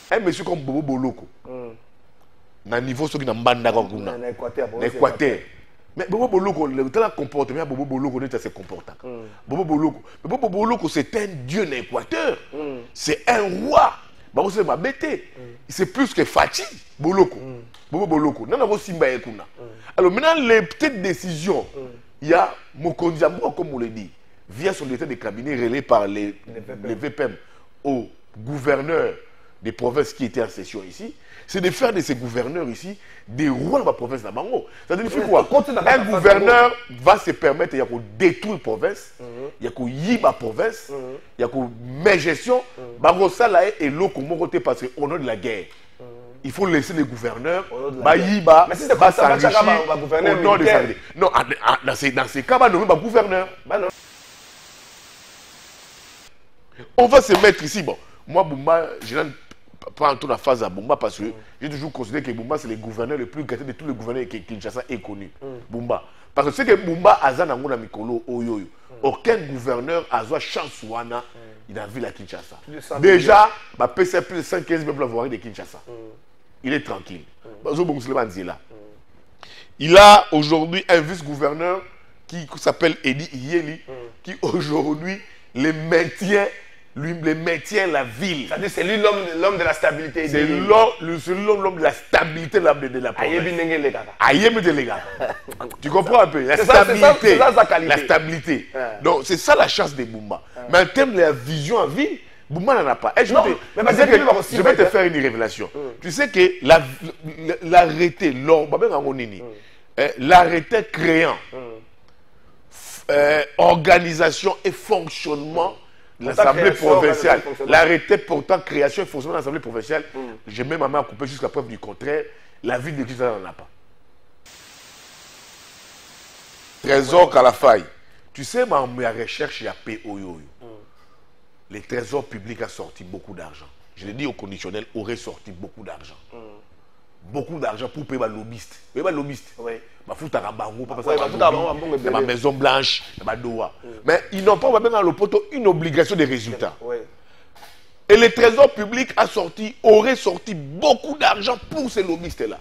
Un monsieur comme Bobo Boloko, na niveau ce qui n'a pas d'Équateur. Mais Bobo Boloko, le temps comportement Bobo Boloko ne se comporte. Bobo Boloko, c'est un dieu dans l'Équateur. C'est un roi. Bah, c'est ma bêté. C'est plus que Fati Boloko. Bobo Boloko. Non, non, Simba Ekuna. Alors maintenant, les petites décisions, il y a Mokondi Ambo, comme on l'a dit, via son état de cabinet relais par les VPM au gouverneur des provinces qui étaient en session ici, c'est de faire de ces gouverneurs ici des rois dans la province d'Abango. C'est-à-dire quoi? Un gouverneur va se permettre de détruire la province, il y a y la province, il y a mettre gestion, ça là est l'eau comme côté parce qu'au nom de la guerre. Il faut laisser les gouverneurs va s'enrichir au nom de ça. Non, dans ces cas, on va nommer gouverneur. On va se mettre ici. Bon, moi, Boumba, je n'ai pas en tout la phase à Boumba parce que j'ai toujours considéré que Boumba, c'est le gouverneur le plus gâté de tous les gouverneurs que Kinshasa ait connu. Boumba. Parce que c'est que Boumba, Azan Angona Mikolo, Oyoyo. Aucun gouverneur a eu chance wana il a vu la Kinshasa. Déjà, ma PC plus de 115 000 voiries de Kinshasa. Il est tranquille. Il a aujourd'hui un vice-gouverneur qui s'appelle Edi Yeli, qui aujourd'hui le maintient la ville. C'est-à-dire c'est lui l'homme de la stabilité. C'est l'homme de la stabilité de la province. Tu comprends un peu? La stabilité. C'est ça sa qualité. La stabilité. Donc c'est ça la chance de Boumba. Mais en termes de la vision à ville, Boumba n'en a pas. Je vais te faire une révélation. Tu sais que l'arrêté créant organisation et fonctionnement de l'Assemblée provinciale, l'arrêté portant création et fonctionnement de l'Assemblée provinciale, j'ai même ma main à couper jusqu'à preuve du contraire, la ville de Kinshasa n'en a pas. Trésor Kalafaï. Tu sais, ma recherche, il y a POYO. Le trésor public a sorti beaucoup d'argent. Je l'ai dit au conditionnel, aurait sorti beaucoup d'argent. Beaucoup d'argent pour payer les lobbyistes. Vous voyez les lobbyistes? Oui. Dans ma Maison Blanche, dans ma Doha. Mais ils n'ont pas dans le poteau une obligation de résultat. Oui. Et le trésor public aurait sorti beaucoup d'argent pour ces lobbyistes-là.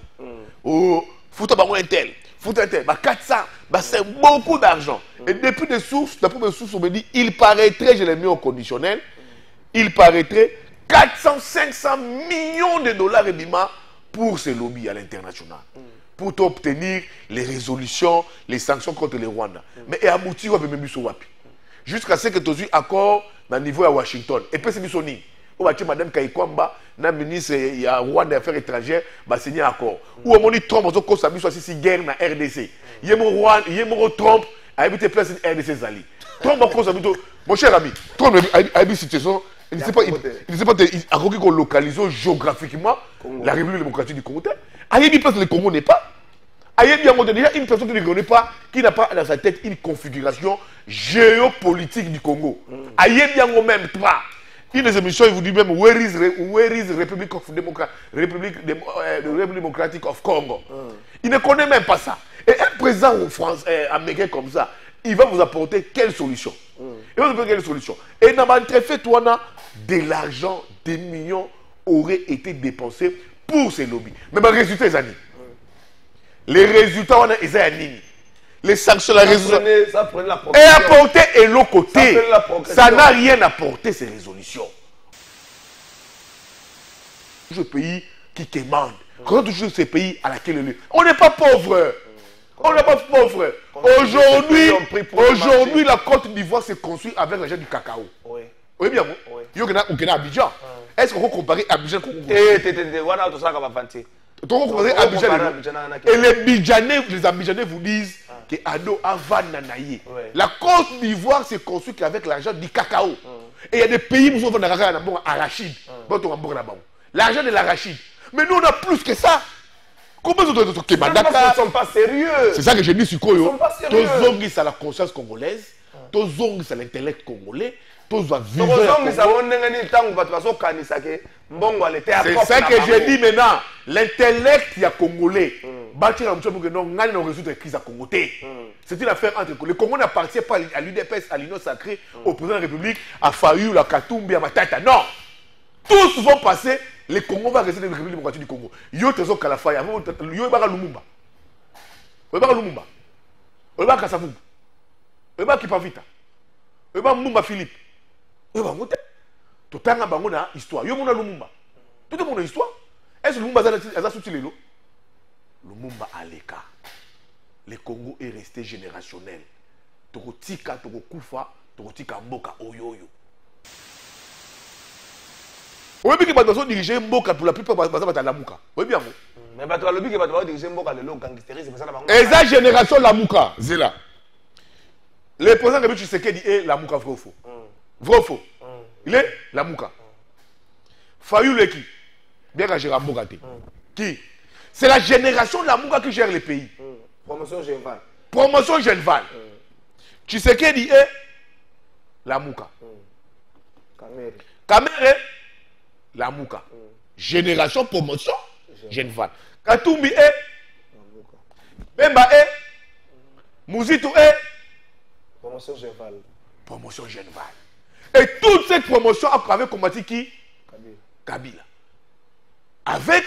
Oh, fouta un tel. 400, c'est beaucoup d'argent. Et depuis des sources, on me dit, il paraîtrait, je l'ai mis au conditionnel, il paraîtrait 400-500 millions de dollars et bima pour ces lobbies à l'international. Pour obtenir les résolutions, les sanctions contre les Rwandais. Mais et aboutir à même jusqu'à ce que tu aies accord dans le niveau à Washington. Et puis c'est Bissoni. Madame Kaikwamba, la ministre de Rwanda des Affaires étrangères, va signer un accord. Ou on dit Trump, on a mis sur guerre dans la RDC. Il y a Trump, a habité place de RDC Zali. Trump a cause mon cher ami, Trump a habité situation. Il ne sait pas, à quoi qu'on localise géographiquement la République démocratique du Congo. Il y a une place où le Congo n'est pas. Il y a déjà une personne qui ne connaît pas, qui n'a pas dans sa tête une configuration géopolitique du Congo. Il y a même pas. Une des émissions, il vous dit même Where is Republic Democratic of Congo. Il ne connaît même pas ça. Et un président américain comme ça, il va vous apporter quelle solution? Il va vous apporter quelle solution? Et dans le fait, de l'argent, des millions auraient été dépensés pour ces lobbies. Mais le résultat, c'est les résultats, on a les sanctions, la résolution. Et apporter et l'autre côté. Ça n'a rien apporté, ces résolutions. Toujours le pays qui commande. Quand toujours ces pays à laquelle on n'est pas pauvre. On n'est pas pauvre. Aujourd'hui, la Côte d'Ivoire se construit avec l'argent du cacao. Oui. Oui, bien, oui. Il y a Abidjan. Est-ce qu'on peut comparer Abidjan et les Abidjanais vous disent que Ado Avan Nanaye. La Côte d'Ivoire se construit qu'avec l'argent du cacao. Et il y a des pays où on va dans l'arachide. L'argent de l'arachide. Mais nous, on a plus que ça. Comment ils ne sont pas sérieux. C'est ça que j'ai dit sur Koyo. Tous zongis à la conscience congolaise. Tous zongis à l'intellect congolais. C'est ça que j'ai dit maintenant. L'intellect, il y a congolais. C'est une affaire entre le Congo n'appartient pas à l'UDPS, à l'Union sacrée, au président de la République, à Fayou, à Katumbi, à Matata. Non. Tous vont passer le Congo va rester la République démocratique du Congo. Yo Trésor Kalafaya, yo Baka Lumumba. Yo Baka Lumumba. Yo Baka Kasavubu. Yo Baka Kipavita. Yo Baka Mumba Philippe. Yo Baka Moute. Totanga bango na histoire. Yo Muna Lumumba. Tout est mon histoire. Est-ce que Lumumba a sorti les lots? Lumumba Aleka. Le Congo est resté générationnel. Tokotika, Tokokufa, Tokotika Mboka Oyoyo. Vous voyez que les diriger Mboka pour la plupart de la Mouka. Vous voyez bien. Mais le but que diriger Mboka, le gangsterisme, c'est ça la et ça, génération la Mouka, c'est là. Le président de Tshisekedi est la Mouka, vrai ou faux? Vrai ou faux? Il est la Mouka. Fayou le qui? Bien qu'à gérer Mboka. Qui? C'est la génération de la Mouka qui gère les pays. Promotion Genval. Promotion Genval. Tshisekedi est la Mouka. Kamere, la Mouka. Génération promotion Genval. Katumbi est Bemba est Mouzitou est promotion Genval. Promotion Genval. Et toute cette promotion a avec combattu qui? Kabila. Avec,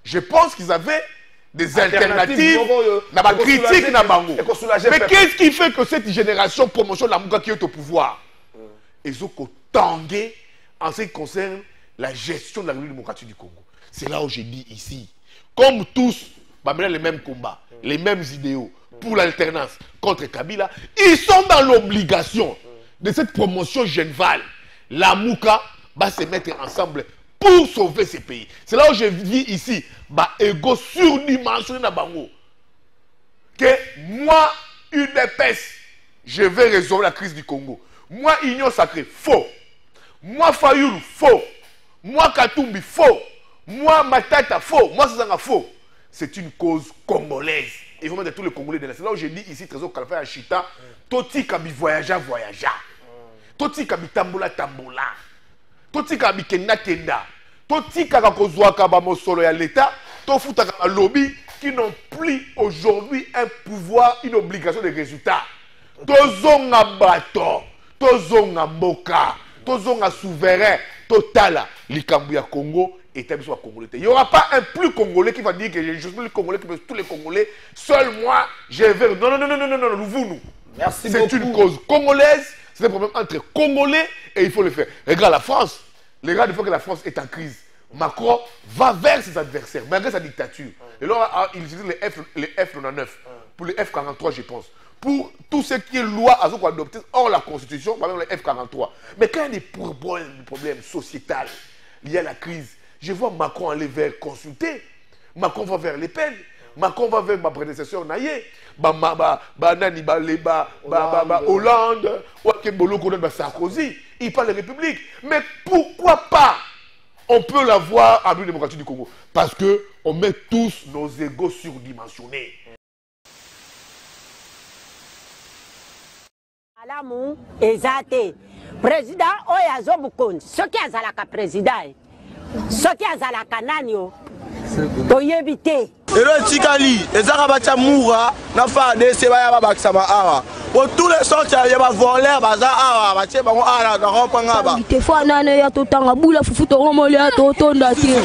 je pense qu'ils avaient des alternatives, critiques, mais qu'est-ce qui fait que cette génération promotion de la Mouka qui est au pouvoir, ils ont tangué en ce qui concerne la gestion de la République démocratique du Congo? C'est là où j'ai dit ici, comme tous, les mêmes combats, les mêmes idéaux pour l'alternance contre Kabila, ils sont dans l'obligation de cette promotion Genval. La Mouka va se mettre ensemble pour sauver ces pays. C'est là où je dis ici, ego surdimensionné dans Bango. Que moi, UDPS, je vais résoudre la crise du Congo. Moi, Union Sacrée, faux. Moi, Fayoulou, faux. Moi, Katumbi, faux. Moi, Matata, faux. Moi, Sazanga, faux. C'est une cause congolaise. Il faut mettre tous les Congolais dedans. C'est là où je dis ici, Trésor Kalafaya Chita, Toti Kabi voyagea. Toti Kabi tambola. Toti Kabi kenda. Toti Kabi kozwaka ba mosolo ya l'État. Tofuta ka lobby qui n'ont plus aujourd'hui un pouvoir, une obligation de résultat. Tozonga bato, tozonga mboka, tozonga souverain, totala. Likambu ya Congo est un Congolais. Il n'y aura pas un plus Congolais qui va dire que je suis le Congolais, que tous les Congolais, seul moi, je vais. Non, nous. Merci beaucoup. C'est une cause congolaise, c'est un problème entre Congolais et il faut le faire. Regarde la France. Regarde, il faut que la France est en crise. Macron va vers ses adversaires, malgré sa dictature. Et là, il utilise les F99, pour les F43, je pense. Pour tout ce qui est loi à adopter hors la Constitution, par exemple les F43. Mais quand il y a des problèmes sociétaux liés à la crise, je vois Macron aller vers consulter. Macron va vers Le Pen. Macron va vers ma prédécesseur Naye. Hollande, Sarkozy. Il parle de République. Mais pourquoi pas on peut l'avoir en République démocratique du Congo? Parce qu'on met tous nos égos surdimensionnés. Alamu ezate président oyo azobukonzi soki azalaka président soki azalaka nani o toyebi te elo etikali ezaka batya mura na FARDC baya babakisama awa po tous les sortes ya bavoleur baza awa batie bango awa na rompanga ba te fo nane ya totanga bula fufu toromoli ya totonda te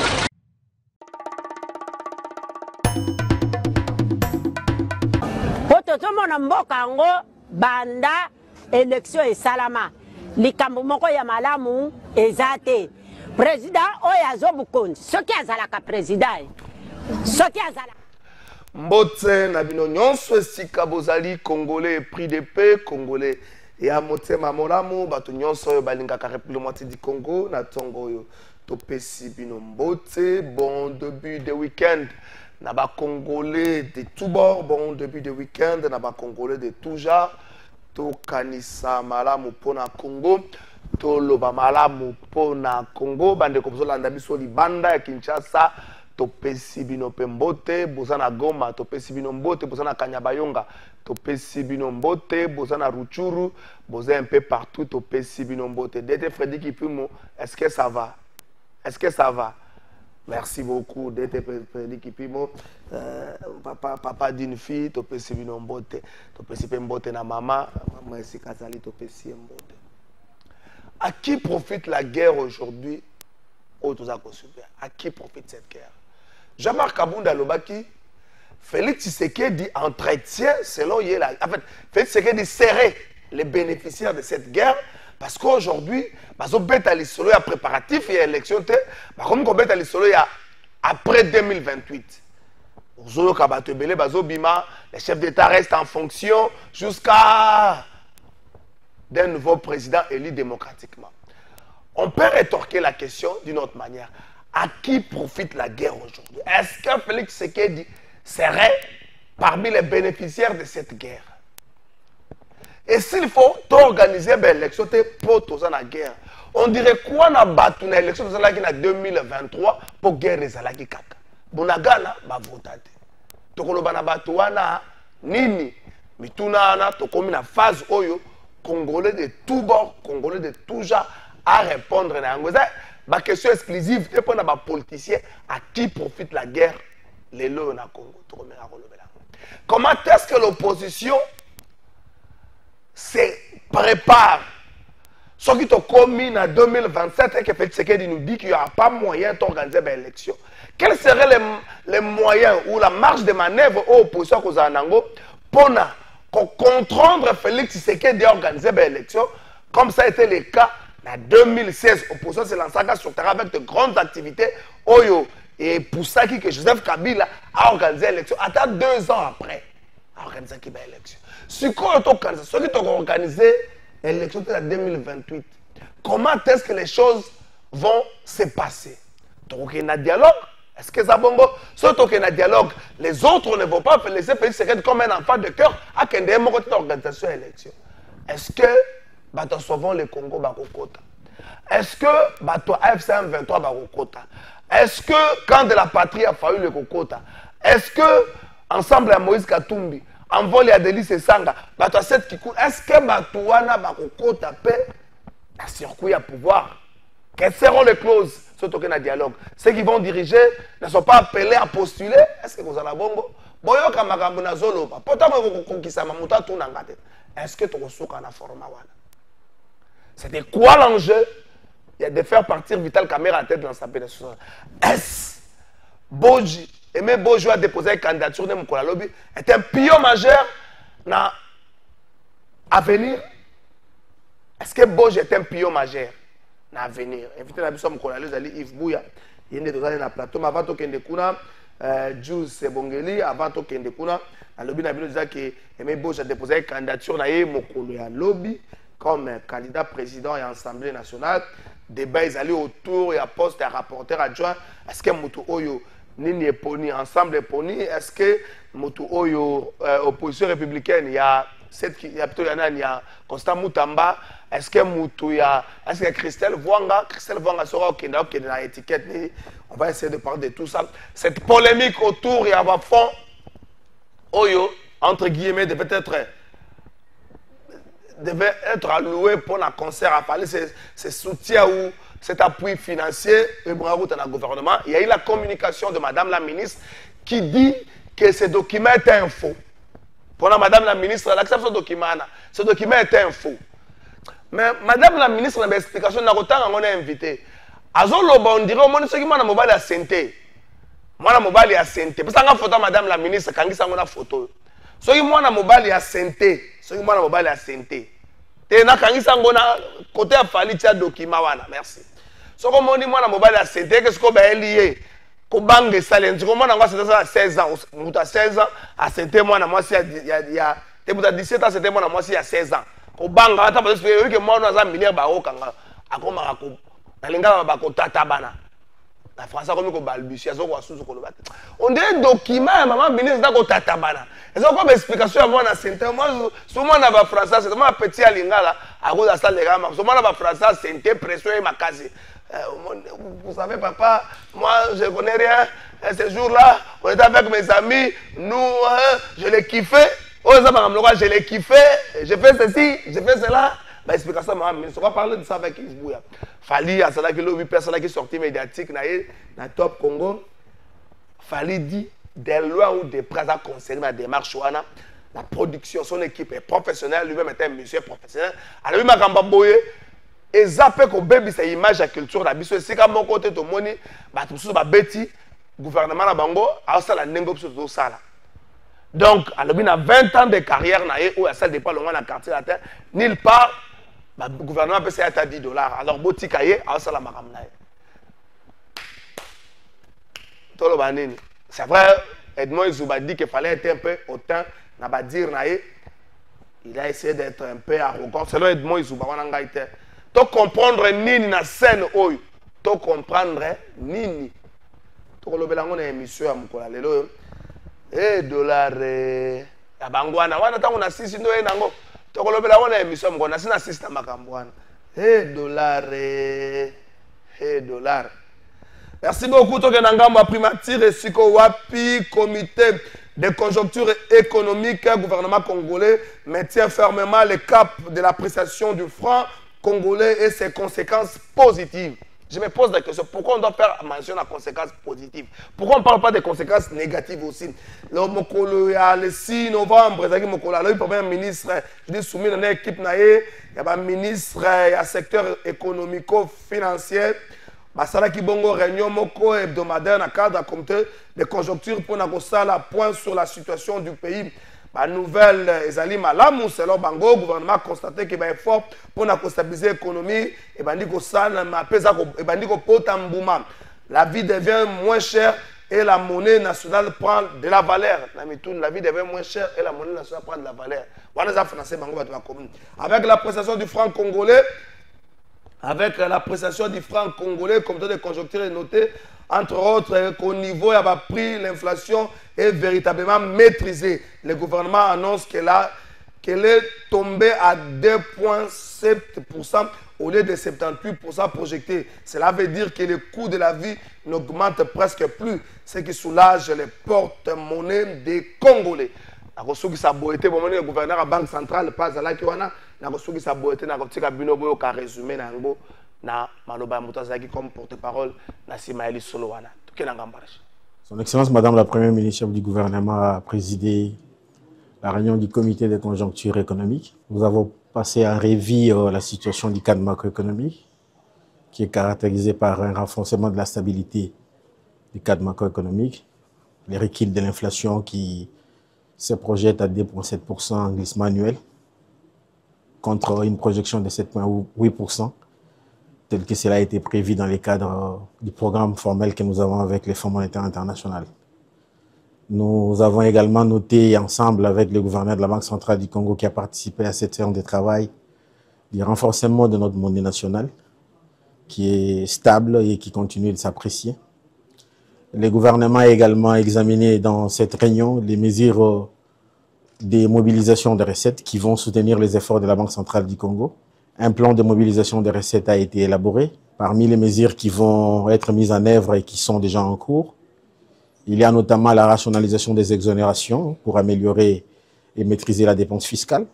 po tozomona mboka yango banda élection et salama. Likambo moko ya malamu ezate. Président oyo azobukonzi. Soki azalaka président. Soki azalaka. Mbote na bino nyonso esika bozali Congolais pris de paix, Congolais ya motema molamu bato nyonso oyo balingaka République du Congo na tongo oyo topesi bino mbote bon début de week-end. Na ba Congolais de tout bord, bon début de week-end, na ba Congolais de tout genre. To kanisa malamu pona Congo, to loba malamu pona Congo, bande kopsolanda biso libanda ya Kinshasa, to pesi bino pembote, bozana Goma, to pesi bino mbote, bozana Kanyabayonga, to pesi bino mbote, bozana Ruchuru, boza un peu partout, to pesi bino mbote. Dete Freddy Kipimo, est-ce que ça va? Est-ce que ça va? Merci beaucoup d'être Freddy Kipimo. Papa d'une fille, tu peux suivre un mbote. Tu peux suivre un mbote na maman. Maman ici, Kazali, tu peux suivre un mbote. À qui profite la guerre aujourd'hui? À qui profite cette guerre? Jean-Marc Kabunda Lobaki, Félix Tshisekedi entretient, selon Yéla. En fait, Félix Tshisekedi serait les bénéficiaires de cette guerre parce qu'aujourd'hui, il y a préparatif, il y a élection, comme il y a après 2028. Les chefs d'État restent en fonction jusqu'à d'un nouveau président élu démocratiquement. On peut rétorquer la question d'une autre manière. À qui profite la guerre aujourd'hui? Est-ce que Félix Tshisekedi serait parmi les bénéficiaires de cette guerre? Et s'il faut organiser l'élection pour la guerre, on dirait quoi na battu na élection en 2023 pour guerre les alaki kaka. Bonagana ba votate. Tokoloba na battu wana nini mituna na tokomi na phase oyo Congolais de tout bord, Congolais de tout genre à répondre na yango. Ma question exclusive et pour les politiciens à qui profite la guerre les lots na Congo. Comment est-ce que l'opposition se prépare? Ce qui est commis en 2027 et que Félix Tshisekedi nous dit qu'il n'y aura pas moyen d'organiser l'élection. Quels seraient les moyens ou la marge de manœuvre aux oppositions pour contraindre Félix Tshisekedi d'organiser l'élection comme ça a été le cas en 2016? L'opposition s'est lancée sur terrain avec de grandes activités. Oyo et pour ça que Joseph Kabila a organisé l'élection. Attends 2 ans après, a organisé l'élection. Ce qui ont organisé l'élection en 2028, comment est-ce que les choses vont se passer? Donc il y a un dialogue. Est-ce que ça bon? Surtout qu'il y a un dialogue, les autres ne vont pas laisser Félix Tshisekedi comme un enfant de cœur à qu'il y ait une organisation d'élection. Est-ce que nous sauvons le Congo Bakokota? Est-ce que nous AFC 23 Bakokota? Est-ce que quand de la patrie a fallu le Kokota? Est-ce que ensemble à Moïse Katumbi, en vol à Delis et Sanga, est-ce que Batouana Bakokota paie un circuit à pouvoir? Quelles seront les clauses? Surtout qu'il y a un dialogue. Ceux qui vont diriger ne sont pas appelés à postuler. Est-ce que vous avez un bongo? Est-ce que tu as un format? C'était quoi l'enjeu? Il y a de faire partir Vital Kamerhe à la tête de l'Assemblée nationale. Est-ce Boji, Aimé Boji a déposé une candidature de Moukola Lobby, est un pion majeur dans l'avenir? Est-ce que Boji est un pion majeur dans l'avenir? Invité la mission Moukola Lobby, Yves Bouya, il y a dans le plateau, mais avant que Ndekuna, Jules Sebongeli, avant que Ndekuna, le lobby n'a pas dit que Aimé Boji a déposé une candidature dans Moukola Lobby comme candidat président et Assemblée nationale. Débat ils allaient autour et à poste et à rapporteur adjoint. Est-ce que Moutou Oyo Nini Eponi ensemble Eponi? Est-ce que Moutou Oyo opposition républicaine il y a Constant Moutamba? Est-ce que Moutou est-ce que Christelle Vwanga sera au Kenya dans l'étiquette? On va essayer de parler de tout ça. Cette polémique autour il y a un fond Oyo entre guillemets devait être alloué pour un concert à parler ce soutien ou cet appui financier dans le gouvernement. Il y a eu la communication de Madame la ministre qui dit que ce document est un faux. Pour Madame la ministre, elle accepte ce document est un faux. Mais Madame la ministre, dans l'explication, on est invité. On dirait que ce qui m'a mobile à santé. Moi, mobile à santé. Parce que photo Madame la ministre, quand il y a une photo. Ce qui m'a mobile à santé. Ce qui m'a mobile à santé. Et na kangisa ngona côté a fallu tia document wana. Merci. Ce que moi na mobile à santé qu'est-ce que ba lié ko bangue salent. Ce que moi na ngwa c'était à 16 ans. Muta 16 ans à santé moi na moi si ya te muta 17 ans c'était moi na moi si à 16 ans. Ko banga ata parce que moi na za milliard ba okanga akoma ko na linga ba ko tata bana. La France a comme ko balbutia zo ko asusu ko lobate. On dirait document maman ministre da ko tata bana. Et ça comme explication à moi na santé moi souvent na ba français c'est moi petit à lingala à cause de ça les gars souvent na ba français santé pression et makasi. Vous savez papa moi je connais rien ce jour-là on était avec mes amis nous je l'ai kiffé oh ça je l'ai kiffé je fais ceci je fais cela. Bah, explication maman ministre on va parler de ça avec Yves Bouya. Fali à cela que l'objet personne qui sorti médiatique na Top Congo. Fali dit des lois ou des prêts à concerner la démarche la production son équipe est professionnelle lui-même est un monsieur professionnel alors lui m'a cambaboyé et zappé ko baby sa image à culture la biso c'est comme mon côté to moni ba tout ba beti gouvernement na bango a sala nengo so sala donc alors il a 20 ans de carrière na ou ça dépend loin na quartier latin nulle part ba gouvernement peut ça à $10 alors botika ye a sala makam na tolo banini c'est vrai Edmond Izouba dit qu'il fallait être un peu autant na ba dire na ye il a essayé d'être un peu arrogant selon Edmond Izouba wana ngaite to comprendre nini na scène oyo to comprendre nini to kolobela ngona émission ya mukola lelo dollar ya bangwana wana tango na sisi ndo enango to kolobela ngona émission mukola na sina sisi na makambo wana dollar merci beaucoup to kenanga ma primature siko wapi comité de conjoncture économique gouvernement congolais maintient fermement le cap de l'appréciation du franc congolais et ses conséquences positives. Je me pose la question, pourquoi on doit faire mention à conséquences positives? Pourquoi on ne parle pas des conséquences négatives aussi? Le 6 novembre, le premier ministre, je dis soumis dans l'équipe, il y a un ministre, il y a un secteur économico-financier, il y a une réunion hebdomadaire dans le cadre de comité de conjoncture pour nous point sur la situation du pays. La nouvelle ezali malamu selon bango gouvernement a constaté qu'il y a un effort pour stabiliser l'économie et bandi ko sala ma pesa ko e bandi ko pota mbuma. La vie devient moins chère et la monnaie nationale prend de la valeur. La vie devient moins chère et la monnaie nationale prend de la valeur. Wana za financer bango ba commune. Avec l'appréciation du franc congolais, comité de conjoncture est noté entre autres qu'au niveau il y a pris l'inflation est véritablement maîtrisée. Le gouvernement annonce qu'elle est tombée à 2,7% au lieu de 78% projeté. Cela veut dire que le coût de la vie n'augmente presque plus, ce qui soulage les porte-monnaies des Congolais. Le gouverneur de la Banque centrale passe à la Kiwana, résumé comme porte-parole Son Excellence Madame la Première ministre du gouvernement a présidé la réunion du comité de conjoncture économique. Nous avons passé en revue la situation du cadre macroéconomique qui est caractérisé par un renforcement de la stabilité du cadre macroéconomique, les recul de l'inflation qui se projette à 2,7% en glissement annuel contre une projection de 7,8%. tel que cela a été prévu dans le cadre du programme formel que nous avons avec les Fonds monétaires internationaux. Nous avons également noté ensemble avec le gouverneur de la Banque centrale du Congo qui a participé à cette séance de travail du renforcement de notre monnaie nationale qui est stable et qui continue de s'apprécier. Le gouvernement a également examiné dans cette réunion les mesures de mobilisation de recettes qui vont soutenir les efforts de la Banque centrale du Congo. Un plan de mobilisation des recettes a été élaboré. Parmi les mesures qui vont être mises en œuvre et qui sont déjà en cours, il y a notamment la rationalisation des exonérations pour améliorer et maîtriser la dépense fiscale.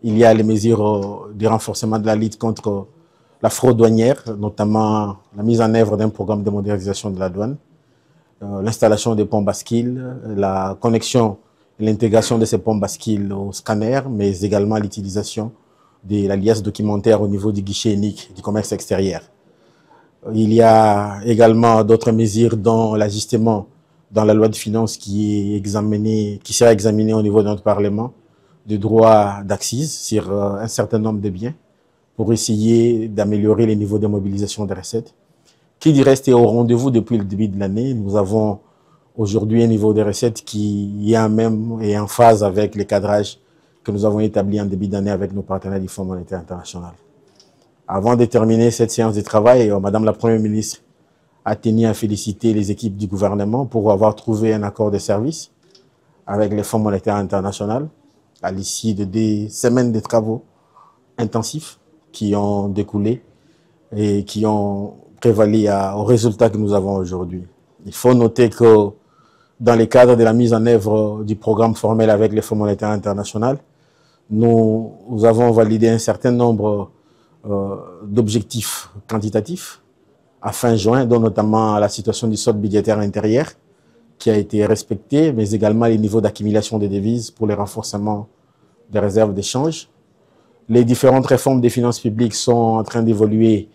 Il y a les mesures de renforcement de la lutte contre la fraude douanière, notamment la mise en œuvre d'un programme de modernisation de la douane, l'installation des ponts bascules, la connexion et l'intégration de ces ponts bascules au scanner, mais également l'utilisation de la liasse documentaire au niveau du guichet unique du commerce extérieur. Il y a également d'autres mesures dont l'ajustement dans la loi de finances qui sera examiné au niveau de notre Parlement, de droits d'accise sur un certain nombre de biens pour essayer d'améliorer les niveaux de mobilisation des recettes, qui du reste est au rendez-vous depuis le début de l'année. Nous avons aujourd'hui un niveau de recettes qui est en même et en phase avec les cadrages que nous avons établis en début d'année avec nos partenaires du Fonds monétaire international. Avant de terminer cette séance de travail, Madame la Première ministre a tenu à féliciter les équipes du gouvernement pour avoir trouvé un accord de service avec le Fonds monétaire international à l'issue de des semaines de travaux intensifs qui ont découlé et qui ont prévalu aux résultats que nous avons aujourd'hui. Il faut noter que dans le cadre de la mise en œuvre du programme formel avec le Fonds monétaire international, nous avons validé un certain nombre d'objectifs quantitatifs à fin juin, dont notamment la situation du solde budgétaire intérieur qui a été respectée, mais également les niveaux d'accumulation des devises pour le renforcement des réserves d'échange, les différentes réformes des finances publiques sont en train d'évoluer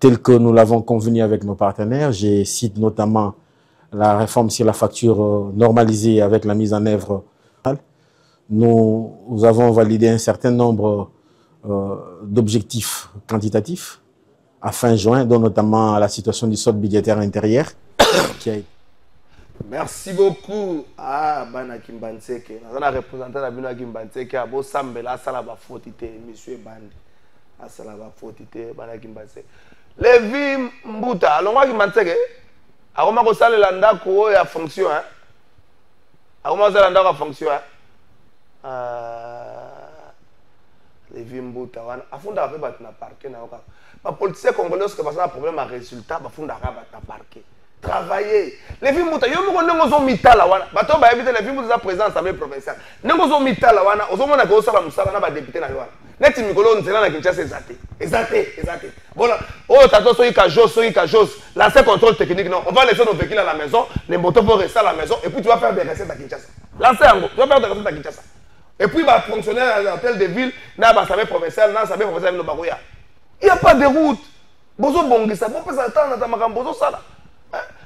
telles que nous l'avons convenu avec nos partenaires. Je cite notamment la réforme sur la facture normalisée avec la mise en œuvre. Nous avons validé un certain nombre d'objectifs quantitatifs à fin juin, dont notamment la situation du solde budgétaire intérieur. Merci beaucoup. Ah, Bana Kimbanseke. Nous avons représentant de Bana Kimbanseke. Abo Sambela, Salaba Fotite, Monsieur Bandi. Salaba Fotite, Bana Kimbanseke. Levi Mbuta, alors moi Kimbanseke. Alors moi, je vais landa ko ya fonction. Alors moi, je vais landa ko fonction. Levi Mbuta, afunda ape bat na parquet na oka. Ma politicien congolais que parce que un problème à résultat, afunda ape na parquet. Travailler. Les filles muta, yo mo ndongo zo mitala wana. Bato ba éviter les filles muta président assemblée provinciale. Ndongo zo mitala wana, ozo mona ko sala musala na ba député na yo wana. Neti mikolo nzela na Kinshasa exacté. Voilà. Oh tato so yika jos, lancer contrôle technique non. On va laisser nos véhicules à la maison, les motos vont rester à la maison et puis tu vas faire des recettes à Kinshasa. Lancer en gros, tu vas faire des recettes à Kinshasa. Et puis va fonctionner à l'hôtel de ville, na ba assemblée provinciale, na assemblée provinciale no bakoya. Il y a pas de route. Bozo bongisa, bon peut s'attendre na makambo bozo sala.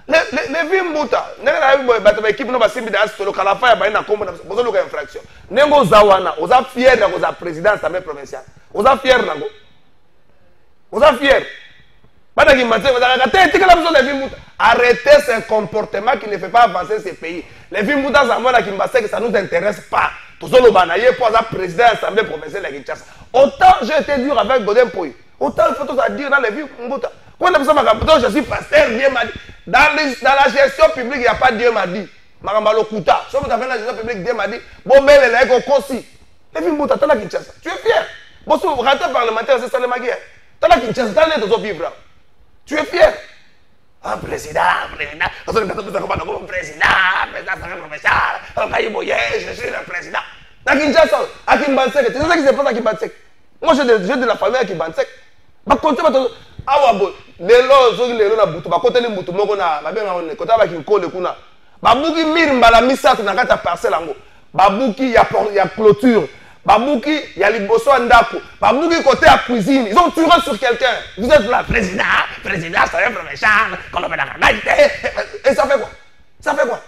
Les vies mbuta, les équipe no basimbi da astolo kala fa ya ba na kombo na bozo loka infraction. Nengo zawana, oza fier na koza président assemblée provinciale. Oza fier nango. Oza fier. Bana ki matse oza ka te kala bozo les vies mbuta. Arrêtez ce comportement qui ne fait pas avancer ce pays. Les vies mbuta za mona ki mbase que ça nous intéresse pas. Tozolo banaye pour za président assemblée provinciale la Kinshasa. Autant j'ai été dur avec Godin Poy. Autant il faut tout à dire dans les vies mbuta. Quand je suis pasteur, Dieu m'a dit. Dans la gestion publique, il n'y a pas Dieu m'a dit. Marambalo Kouta. Si vous avez la gestion publique, Dieu m'a dit. Bon, mais les gens aussi. Les filles Mouta, tu as la Kinshasa. Tu es fier. Bon, si vous rentrez parlementaire, c'est ça le maguire. Tu as la Kinshasa, tu as les vivre. Tu es fier. Ah, président. Président, je suis le président. La Kinshasa, à Kimbansek, c'est ça qui se passe à Kimbansek. Moi, j'ai de la famille à Kimbansek. Ba konte ba to awabo lelo zo lelo na butu ba konte ni butu moko na ba benga on kota ba kinkole kuna ba buki mirmba la misatu na kata parcelle ngo ba buki ya clôture ba buki ya liboso ndako ba buki côté à cuisine ils ont tiré sur quelqu'un. Vous êtes là président ça va provincial comme on a et ça fait quoi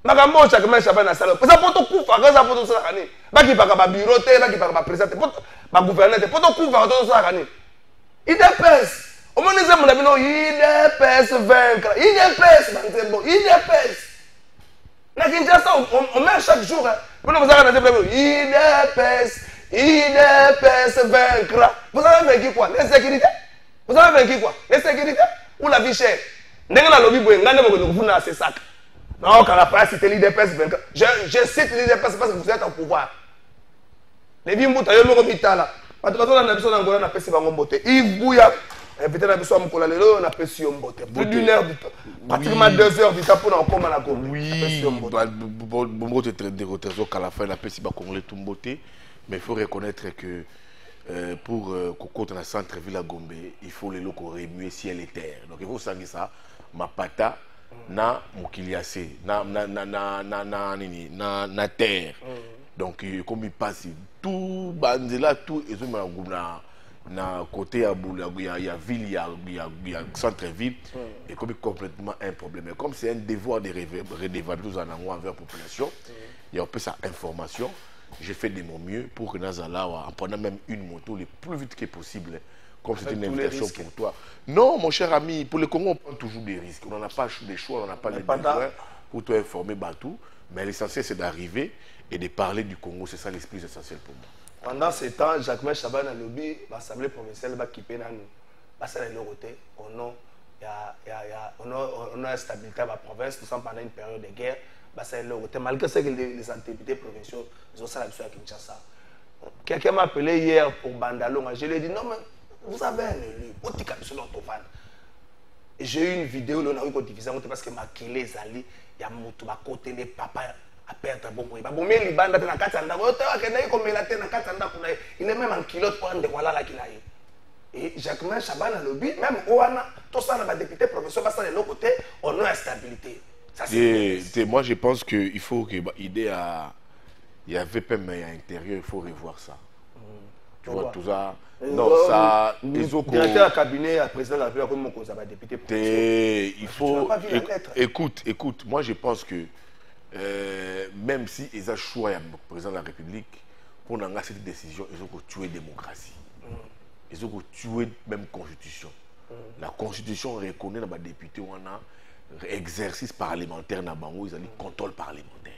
makambo chaque main chaba na salle ça poto kufa ça poto ça kani ba ki ba bureau te ba ki ba président ba gouverneur te poto kufa to ça kani. IDPS. Au moins, nous avons IDPS vaincre. IDPS, bon. IDPS. Na Kinshasa, on met chaque jour. Vous avez IDPS vaincre. Vous avez vaincu quoi? L'insécurité. Vous avez vaincu quoi? L'insécurité ou la vie chère? N'est-ce pas la lobby pour vous avez ces sacs? Non, quand la presse cite l'IDPS vaincre. Je cite l'IDPS parce que vous êtes au pouvoir. Les vies mouta, yo mobita là. Parce que nous avons un peu de Yves Bouya, peut-être que nous avons un peu de plus d'une heure, pratiquement 2 heures du temps pour nous combattre la Gombe. Oui, bon, c'est très déroté qu'à la fin, la paix, c'est pas qu'on tout beauté, mais il faut reconnaître que pour qu'on la centre-ville à Gombe, il faut les locaux remuer ciel et terre. Donc il faut savoir ça, ma pata, na mukiliase, na terre. Donc comme il passe tout bandela tout et tout na côté à il y a ville il y a centre ville et comme complètement un problème. Mais comme c'est un devoir de redevabilité envers la population, il y a un peu sa information. J'ai fait de mon mieux pour que Nazala en prenant même une moto le plus vite que possible. Comme c'est une invitation pour toi. Non, mon cher ami, pour le Congo, on prend toujours des risques. On n'a pas des choix, on n'a pas les besoins pour te informer Batou. Mais l'essentiel, c'est d'arriver et de parler du Congo. C'est ça l'esprit essentiel pour moi. Pendant ce temps, Jacques Chaban a lobby, l'Assemblée provinciale va quitter nous. Parce que l'autre côté, on a une stabilité à la province, nous sommes pendant une période de guerre. Malgré ce que les activités provinciales, ils ont ça là-dessus à Kinshasa. Quelqu'un m'a appelé hier pour Bandalonga. Je lui ai dit non, mais vous avez un élu. J'ai eu une vidéo où on a eu une division parce que ma kile zali, il y a mon côté les papas à perdre bon point. Bon, mais les bandes dans la katanda, il est même en kilote pour de voilà là qu'il a eu. Et Jacques Chaban a lobby, même Oana, tout ça, on a député professeur, parce que de l'autre côté, on a une stabilité. Moi, je pense qu'il faut que l'idée il y avait même à l'intérieur, il faut revoir ça. Tu vois, tout ça. Non, ça... Directeur de cabinet, président de la République, comme on a député. Il faut... Écoute, moi je pense que même si ils ont choisi le président de la République, pour avoir cette décision, ils ont tué la démocratie. Ils ont tué même la Constitution. La Constitution reconnaît dans les députés où on a exercice parlementaire, ils ont dit contrôle parlementaire.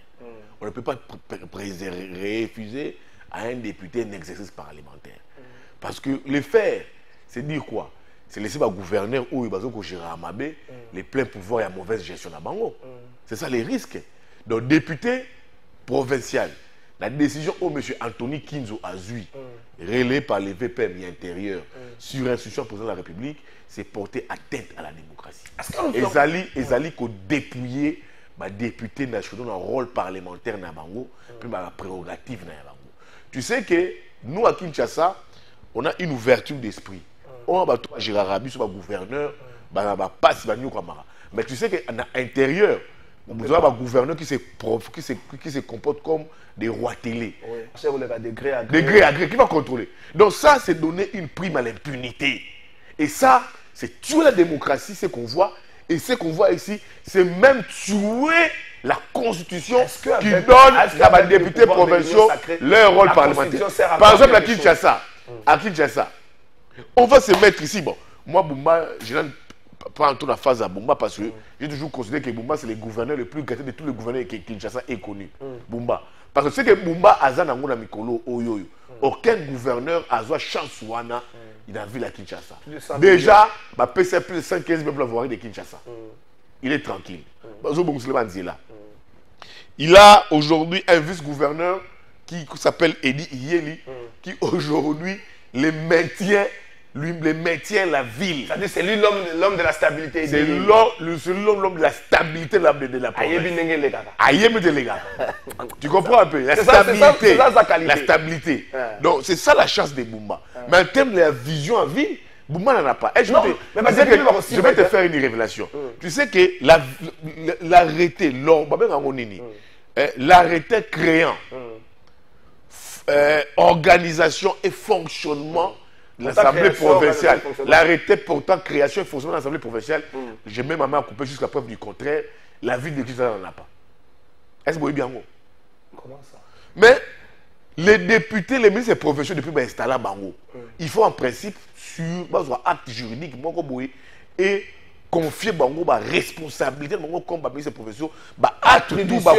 On ne peut pas refuser à un député un exercice parlementaire. Parce que le faire, c'est dire quoi? C'est laisser le gouverneur ou le gérant Amabé les pleins pouvoirs et la mauvaise gestion à Bango. C'est ça les risques. Donc, député provincial, la décision où M. Anthony Kinzo Azui, relayée par les VPM intérieurs sur instruction du président de la République, c'est porter atteinte à la démocratie. Ils allaient dépouiller les députés nationaux dans le rôle parlementaire dans Bango, puis la prérogative dans Bango. Tu sais que nous, à Kinshasa, on a une ouverture d'esprit. On a Gérard Rabi sur le gouverneur, mais tu sais qu'à l'intérieur, vous avez un gouverneur qui se comporte comme des rois télé. Degré à gré, qui va contrôler. Donc ça, c'est donner une prime à l'impunité. Et ça, c'est tuer la démocratie, ce qu'on voit. Et ce qu'on voit ici, c'est même tuer la Constitution qui donne à les députés provinciaux leur rôle parlementaire. Par exemple, à Kinshasa, on va se mettre ici. Bon, moi, Boumba, je n'ai pas en la phase à Boumba parce que j'ai toujours considéré que Boumba, c'est le gouverneur le plus gâté de tous les gouverneurs que Kinshasa ait connu. Boumba. Parce que c'est que Boumba, Azan Angona Mikolo, Oyoyo. Aucun gouverneur a eu chance Wana, il a vu la Kinshasa. Déjà, ma PC plus de 115 000 voiries de Kinshasa. Il est tranquille. Il a aujourd'hui un vice-gouverneur qui s'appelle Edi Yeli, qui aujourd'hui le maintient la ville. C'est lui l'homme de la stabilité. C'est l'homme de la stabilité de la province. Tu comprends un peu? La stabilité. La stabilité. Donc c'est ça la chance de Boumba. Mais en termes de la vision à ville, Boumba n'en a pas. Je vais te faire une révélation. Tu sais que l'arrêté, l'arrêté créant organisation et fonctionnement de l'Assemblée provinciale, l'arrêté portant création et fonctionnement de l'Assemblée provinciale, j'ai même ma main à couper jusqu'à preuve du contraire, la ville de Kinshasa n'en a pas. Est-ce que vous voyez bien? Comment ça? Mais les députés, les ministres provinciaux depuis installé à Bango, il faut en principe sur acte juridique et confier Bango la responsabilité de Bango comme ministre provinciaux, attribution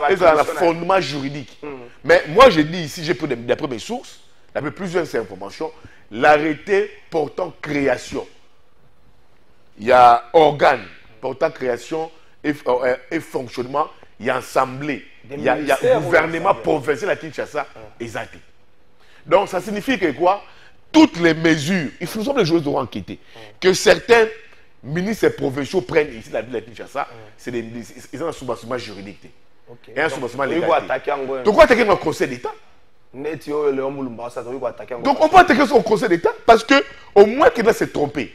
et fondement juridique. Mais moi je dis ici, j'ai pris d'après mes sources, d'après plusieurs informations, l'arrêté portant création, il y a organe portant création et fonctionnement, il y a assemblée, il y a gouvernement provincial à Kinshasa, exact. Donc ça signifie que quoi? Toutes les mesures, il faut que les choses devront enquêter, que certains ministres provinciaux prennent ici la ville de Kinshasa, ils ont un soubassement juridique et un soubassement légal. Donc on peut attaquer le Conseil d'État. Donc on peut attaquer son Conseil d'État parce que au moins qu'il a s'est trompé,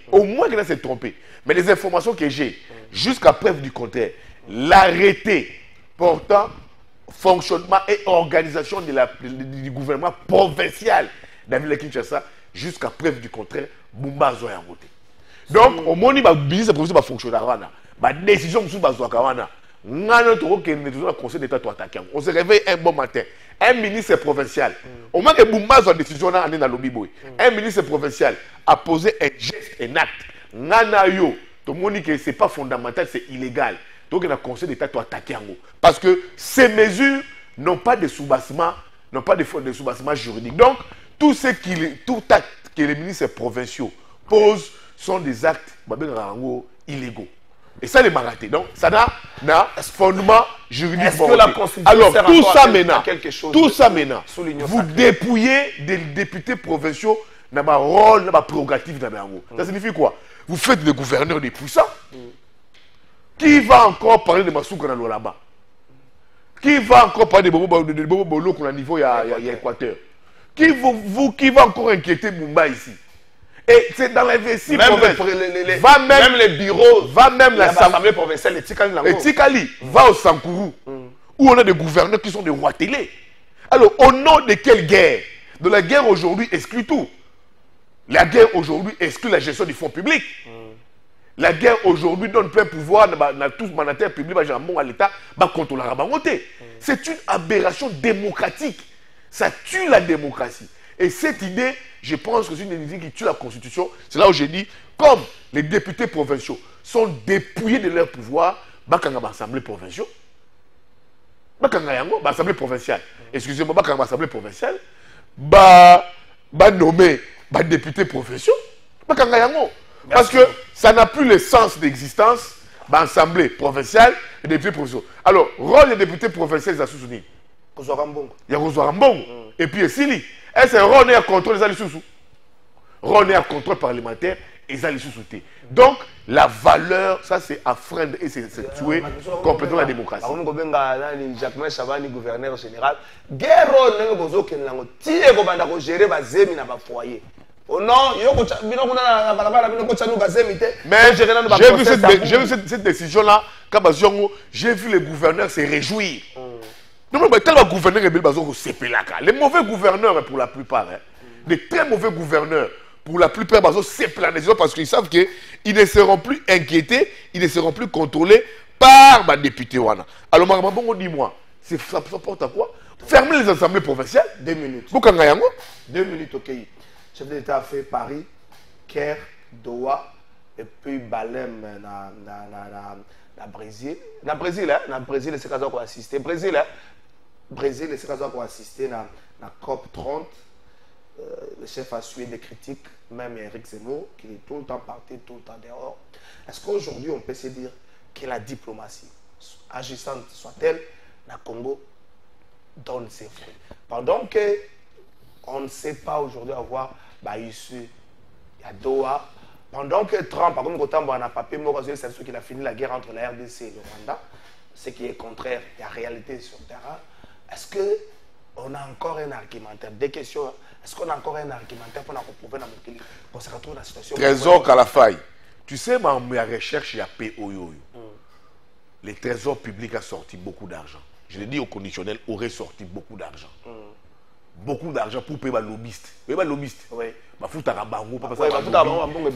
Mais les informations que j'ai, jusqu'à preuve du contraire, l'arrêté portant fonctionnement et organisation du gouvernement provincial de la ville de Kinshasa, jusqu'à preuve du contraire, Boumba a voté. Donc, au moment où le ministre provincial va fonctionner, la décision de Kawana, Conseil d'État on se réveille un bon matin. Un ministre provincial, au moment que Boumba a une décision dans le lobby, un ministre provincial a posé un geste, un acte. Nanayo, tout le monde dit que ce n'est pas fondamental, c'est illégal. Donc, le Conseil d'État doit attaquer. Parce que ces mesures n'ont pas de soubassement, n'ont pas de soubassement juridique. Donc, tout acte que les ministres provinciaux posent sont des actes illégaux. Et ça, les marathés. Donc, ça n'a fondement juridique. Est-ce que la Constitution alors, sert tout ça maintenant, vous dépouillez des députés provinciaux dans ma rôle, dans ma prérogative. Ça signifie quoi? Vous faites des gouverneurs des puissants. Qui va encore parler de Massouka là-bas? Qui va encore parler de Bobo Bolo qu'on a niveau il y a Équateur? Qui va encore inquiéter Boumba ici? Et c'est dans l'investi même les bureaux, va même l'Assemblée provinciale, et Tikali va au Sankourou, où on a des gouverneurs qui sont des rois télé. Alors, au nom de quelle guerre? De la guerre aujourd'hui exclut tout. La guerre aujourd'hui exclut la gestion du fonds public. La guerre aujourd'hui donne plein pouvoir à tous les mandataires publics, à l'État, à contrôler la montée. C'est une aberration démocratique. Ça tue la démocratie. Et cette idée, je pense que c'est une idée qui tue la Constitution. C'est là où j'ai dit, comme les députés provinciaux sont dépouillés de leur pouvoir, l'Assemblée provinciale, l'Assemblée provinciale, excusez-moi, l'Assemblée provinciale, nommer les députés provinciaux, parce que ça n'a plus le sens d'existence, l'Assemblée provinciale et les députés provinciaux. Alors, rôle des députés provinciaux, ils ont soutenu. Il y a Rambon. Et puis, Essili. Est-ce que Ron est à contrôle les sous-sous? Ron est à contrôle parlementaire et les sous-soutés. Donc, la valeur, ça c'est affreindre et c'est tuer complètement la démocratie. Jacques Chavani, gouverneur général, guerre, mais j'ai vu cette décision-là, j'ai vu les gouverneurs se réjouir. Tellement gouverneurs, les mauvais gouverneurs pour la plupart, les très mauvais gouverneurs, pour la plupart, c'est plein de gens parce qu'ils savent qu'ils ne seront plus inquiétés, ils ne seront plus contrôlés par les députés. Alors, Marabon, dis-moi, ça porte à quoi? Fermer les assemblées provinciales? 2 minutes. 2 minutes, ok. Le chef de l'État a fait Paris, Caire, Doha, et puis Balem na Brésil. Na Brésil, c'est quand on a assisté. Brésil, c'est quand on a assisté à la COP 30. Le chef a suivi des critiques, même Eric Zemmour, qui est tout le temps parti, tout le temps dehors. Est-ce qu'aujourd'hui, on peut se dire que la diplomatie, agissante soit-elle, le Congo donne ses fruits? Pendant qu'on ne sait pas aujourd'hui avoir issue à Doha, pendant que Trump, par contre, on a papier, c'est ce qu'il a fini la guerre entre la RDC et le Rwanda, ce qui est contraire à la réalité sur le terrain. Est-ce qu'on a encore un argumentaire? Des questions. Est-ce qu'on a encore un argumentaire pour prouver qu'on se retrouve dans la situation? Trésor Kalafaï. Tu sais, ma recherche, il y a POYO. Le Trésor public a sorti beaucoup d'argent. Je l'ai dit au conditionnel, aurait sorti beaucoup d'argent. Beaucoup d'argent pour payer les lobbyistes. Vous voyez les lobbyistes? Oui.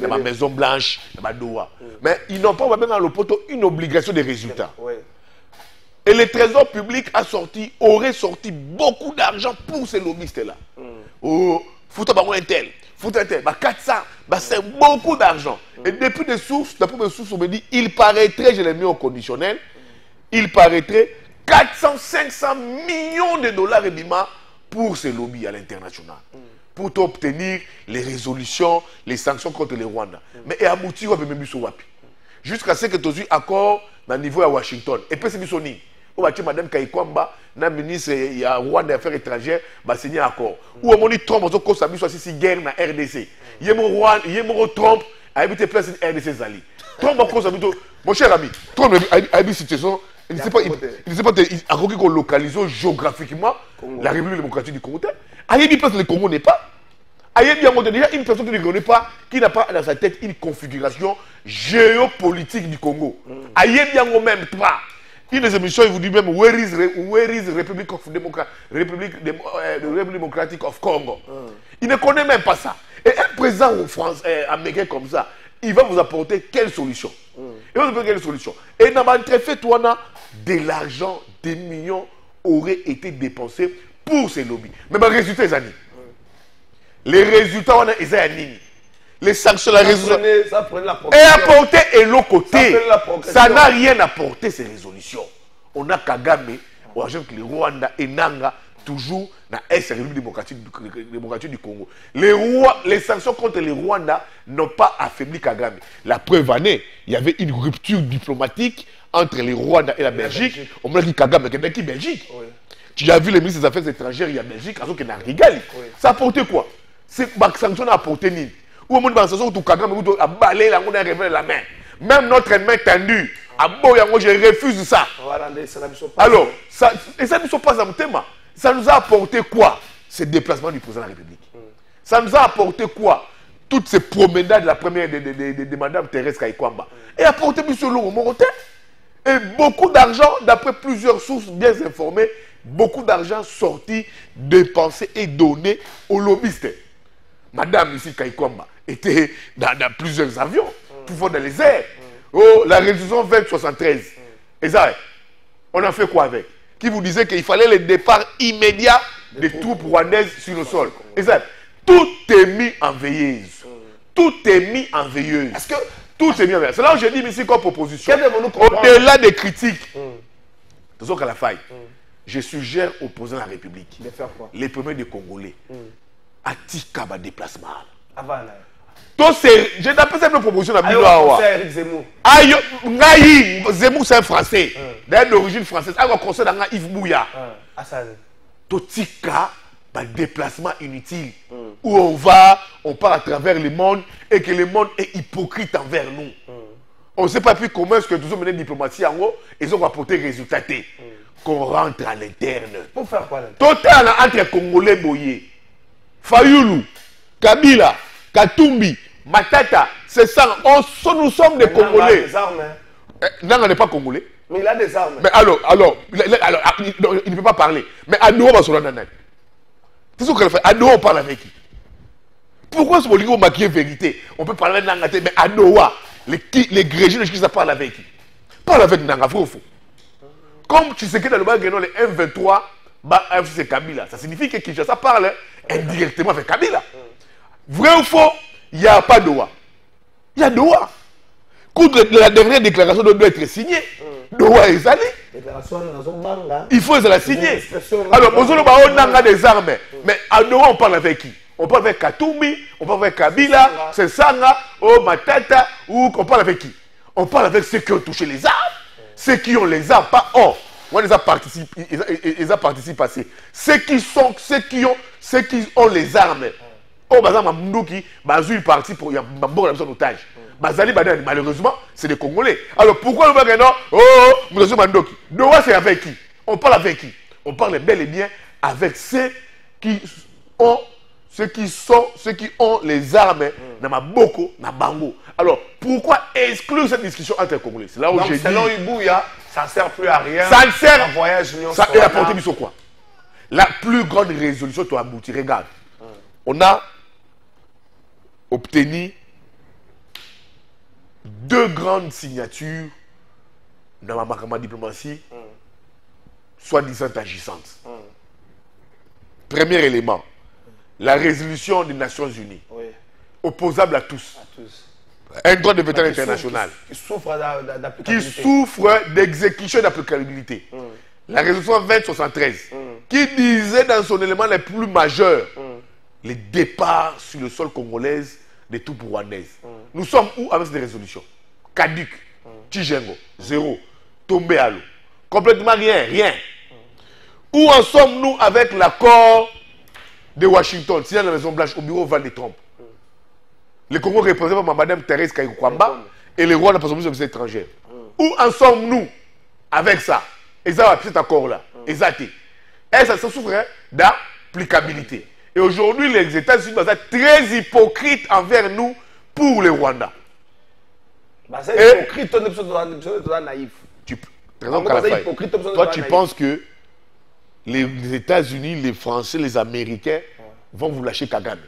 La Maison Blanche, la Doha. Mais ils n'ont pas dans le poteau une obligation de résultats. Oui. Et le Trésor public aurait sorti beaucoup d'argent pour ces lobbyistes-là. Oh, fouta un tel, fouta un tel, 400, c'est beaucoup d'argent. Et depuis des sources, d'après mes sources, on me dit, il paraîtrait, je l'ai mis au conditionnel, il paraîtrait 400-500 millions de dollars et bima pour ces lobbies à l'international. Pour obtenir les résolutions, les sanctions contre les Rwandais. Mais et aboutir au même wapi. Jusqu'à ce que tu aies accord dans le niveau à Washington. Et puis c'est bisoni. Ou Madame Kaikwamba, la ministre de Rwanda des Affaires étrangères, va signer un accord. Ou on dit Trump, on a soit si guerre dans la RDC. Il y a Trump, a habité place de RDC Zali. Trump a cause mon cher ami, Trump a habité situation. Il ne sait pas, il a localisé géographiquement la République démocratique du Congo. Il y a place le Congo n'est pas. Il y a déjà une personne qui ne connaît pas, qui n'a pas dans sa tête une configuration géopolitique du Congo. Il y a même pas. Une des émissions, il vous dit même Where is Republic Democratic of Congo. Il ne connaît même pas ça. Et un président américain comme ça, il va vous apporter quelle solution? Il va vous apporter quelle solution? Et dans le fait, de l'argent, des millions auraient été dépensés pour ces lobbies. Mais le résultat, c'est les résultats, on a les sanctions, la résolution. Et apporter et l'autre côté, ça n'a rien apporté ces résolutions. On a Kagame, on a que le Rwanda et Nanga, toujours dans la République démocratique du Congo. Les sanctions contre les Rwandais n'ont pas affaibli Kagame. La preuve année, il y avait une rupture diplomatique entre les Rwandais et la Belgique. On m'a dit Kagame, qui est Belgique. Tu as vu les ministres des Affaires étrangères, il y a Belgique, alors qu'il y a Rigali. Ça a apporté quoi? Ces sanctions n'ont apporté ni. Ou au monde où Kagame a balayé la main, a révélé la main. Même notre main tendue, je refuse ça. Alors, ça ne sont pas un thème. Ça nous a apporté quoi? Ce déplacement du président de la République. Ça nous a apporté quoi? Toutes ces promenades, la première de Mme Thérèse Kaikwamba. Et apporté M. Lomo Morotin. Et beaucoup d'argent, d'après plusieurs sources bien informées, beaucoup d'argent sorti, dépensé et donné aux lobbyistes. Madame ici, Kaikwamba, était dans plusieurs avions, tout fort dans les airs. Oh, la résolution 2073. Et ça, on a fait quoi avec? Qui vous disait qu'il fallait le départ immédiat des troupes rwandaises sur le sol. Et ça, tout est mis en veilleuse. Tout est mis en veilleuse. Est-ce que tout est mis en veilleuse? C'est là où j'ai dit ici comme proposition. Au-delà des critiques, disons qu'à la faille, je suggère aux président de la République, de faire quoi? Les premiers des Congolais, à Tikaba déplacement. Avant, je n'appelle ça une proposition à Binoawa. Zemmour, c'est un Français, d'ailleurs d'origine française. Alors, conseil dans Yves Bouya. Totika, déplacement inutile, où on part à travers le monde et que le monde est hypocrite envers nous. On ne sait pas plus comment est-ce que nous avons mené diplomatie en haut, ils ont apporté résultat. Qu'on rentre à l'interne. Pour faire quoi l'interne? Total entre Congolais Boye, Fayoulou, Kabila, Katumbi, Matata, c'est ça. Nous sommes des Congolais. Il a des armes. Non, on n'est pas Congolais. Mais il a des armes. Mais alors il ne peut pas parler. Mais à nous, on va se rendre. C'est ce qu'on fait. À nous, on parle avec qui? Pourquoi ce qu'on maquille vérité? On peut parler avec Nangaté, mais à Noah, les grégés, qui ça parle avec qui? Parle avec Nanga, faux. Comme tu sais que dans le Bagano, les M23, c'est Kabila. Ça signifie que Kinshasa parle indirectement avec Kabila. Vrai ou faux, il n'y a pas Doha. Il y a Doha. La dernière déclaration doit être signée. Doha est allé. Il faut la signer. Alors, on a des armes. Mais à Doha, on parle avec qui? On parle avec Katumbi, on parle avec Kabila, c'est Sanga, Matata, ou on parle avec qui? On parle avec ceux qui ont touché les armes. Ceux qui ont les armes, pas on. On les a participé, ils ont participé passé. Ceux qui ont les armes. Oh, Mamdouki, Bazou parti pour y a un otage. Bazali Badan, malheureusement, c'est des Congolais. Alors pourquoi nous disons nous sommes Mandoki? Doha, c'est avec qui? On parle avec qui? On parle bel et bien avec ceux qui ont les armes, Namaboko, Nabango. Alors, pourquoi exclure cette discussion entre les Congolais? C'est là où j'ai dit. Selon Ibouya, ça ne sert plus à rien. Ça ne sert. Voyage, ça a apporté sur quoi? La plus grande résolution doit aboutir. Regarde. On a obtenu 2 grandes signatures dans ma diplomatie, soi-disant agissantes. Premier élément. La résolution des Nations Unies, opposable à tous. Un droit de vétérinaire international qui souffre d'exécution et d'applicabilité. La résolution 2073 qui disait dans son élément le plus majeur les départs sur le sol congolais des troupes rwandaises. Nous sommes où avec cette résolution? Caduc, Tijengo, 0, tombé à l'eau. Complètement rien. Où en sommes-nous avec l'accord de Washington, signé à la Maison Blanche au bureau Val de Trump? Le Congo représenté par Mme Thérèse Kaïkwamba et le Rwanda par son ministre des Affaires étrangères. Où en sommes-nous avec ça? Et ça, cet accord-là. Et ça, ça souffre d'applicabilité. Et aujourd'hui, les États-Unis sont très hypocrites envers nous pour le Rwanda. C'est hypocrite, toi, naïf. Toi, tu penses que les États-Unis, les Français, les Américains vont vous lâcher Kagame.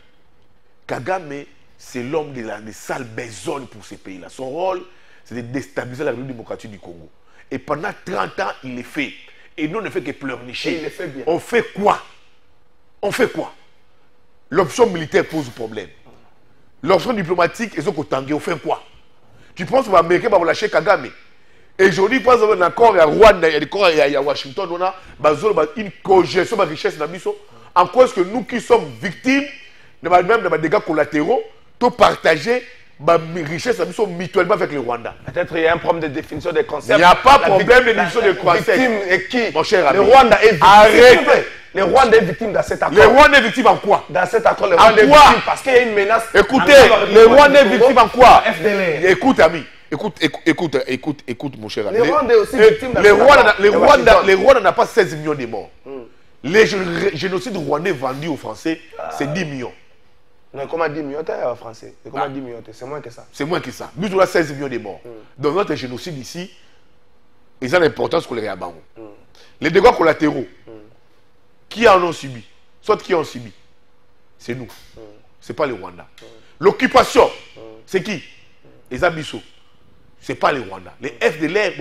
Kagame, c'est l'homme des sales besognes pour ces pays-là. Son rôle, c'est de déstabiliser la République démocratique du Congo. Et pendant 30 ans, il le fait. Et nous, on ne fait que pleurnicher. Il le fait bien. On fait quoi? L'option militaire pose problème. L'option diplomatique, ils ont qu'au on fait quoi? Tu penses que les Américains vont lâcher Kagame? Et aujourd'hui, par exemple, encore à Rwanda, il y a Washington, on a une cogestion de richesse dans Bisso. En quoi est-ce que nous qui sommes victimes, même de dégâts collatéraux, tout partager les richesses mutuellement avec le Rwanda? Peut-être qu'il y a un problème de définition des concepts. Il n'y a pas de problème de définition des concepts. Victime est qui? Mon cher ami. Le Rwanda est victime. Arrête. Le Rwanda est victime dans cet accord. Le Rwanda est victime en quoi? Dans cet accord, le Rwanda est victime parce qu'il y a une menace. Écoutez, le Rwanda est victime en quoi? FDLR. Écoute, ami. Écoute, mon cher ami. Le Rwanda est aussi victime dans le Rwanda n'a pas 16 millions de morts. Les génocides rwandais vendus aux Français, c'est 10 millions. Non, comment 10 millions en français? Comment 10 millions? C'est moins que ça. C'est moins que ça. Nous, on a 16 millions de morts. Dans notre génocide ici, ils ont l'importance qu'on les réabanne. Les dégâts collatéraux, Qui en ont subi? Soit qui ont subi? C'est nous. Ce n'est pas les Rwandais. L'occupation, c'est qui? Les Abisso. Ce n'est pas les Rwandais. Les FDLR,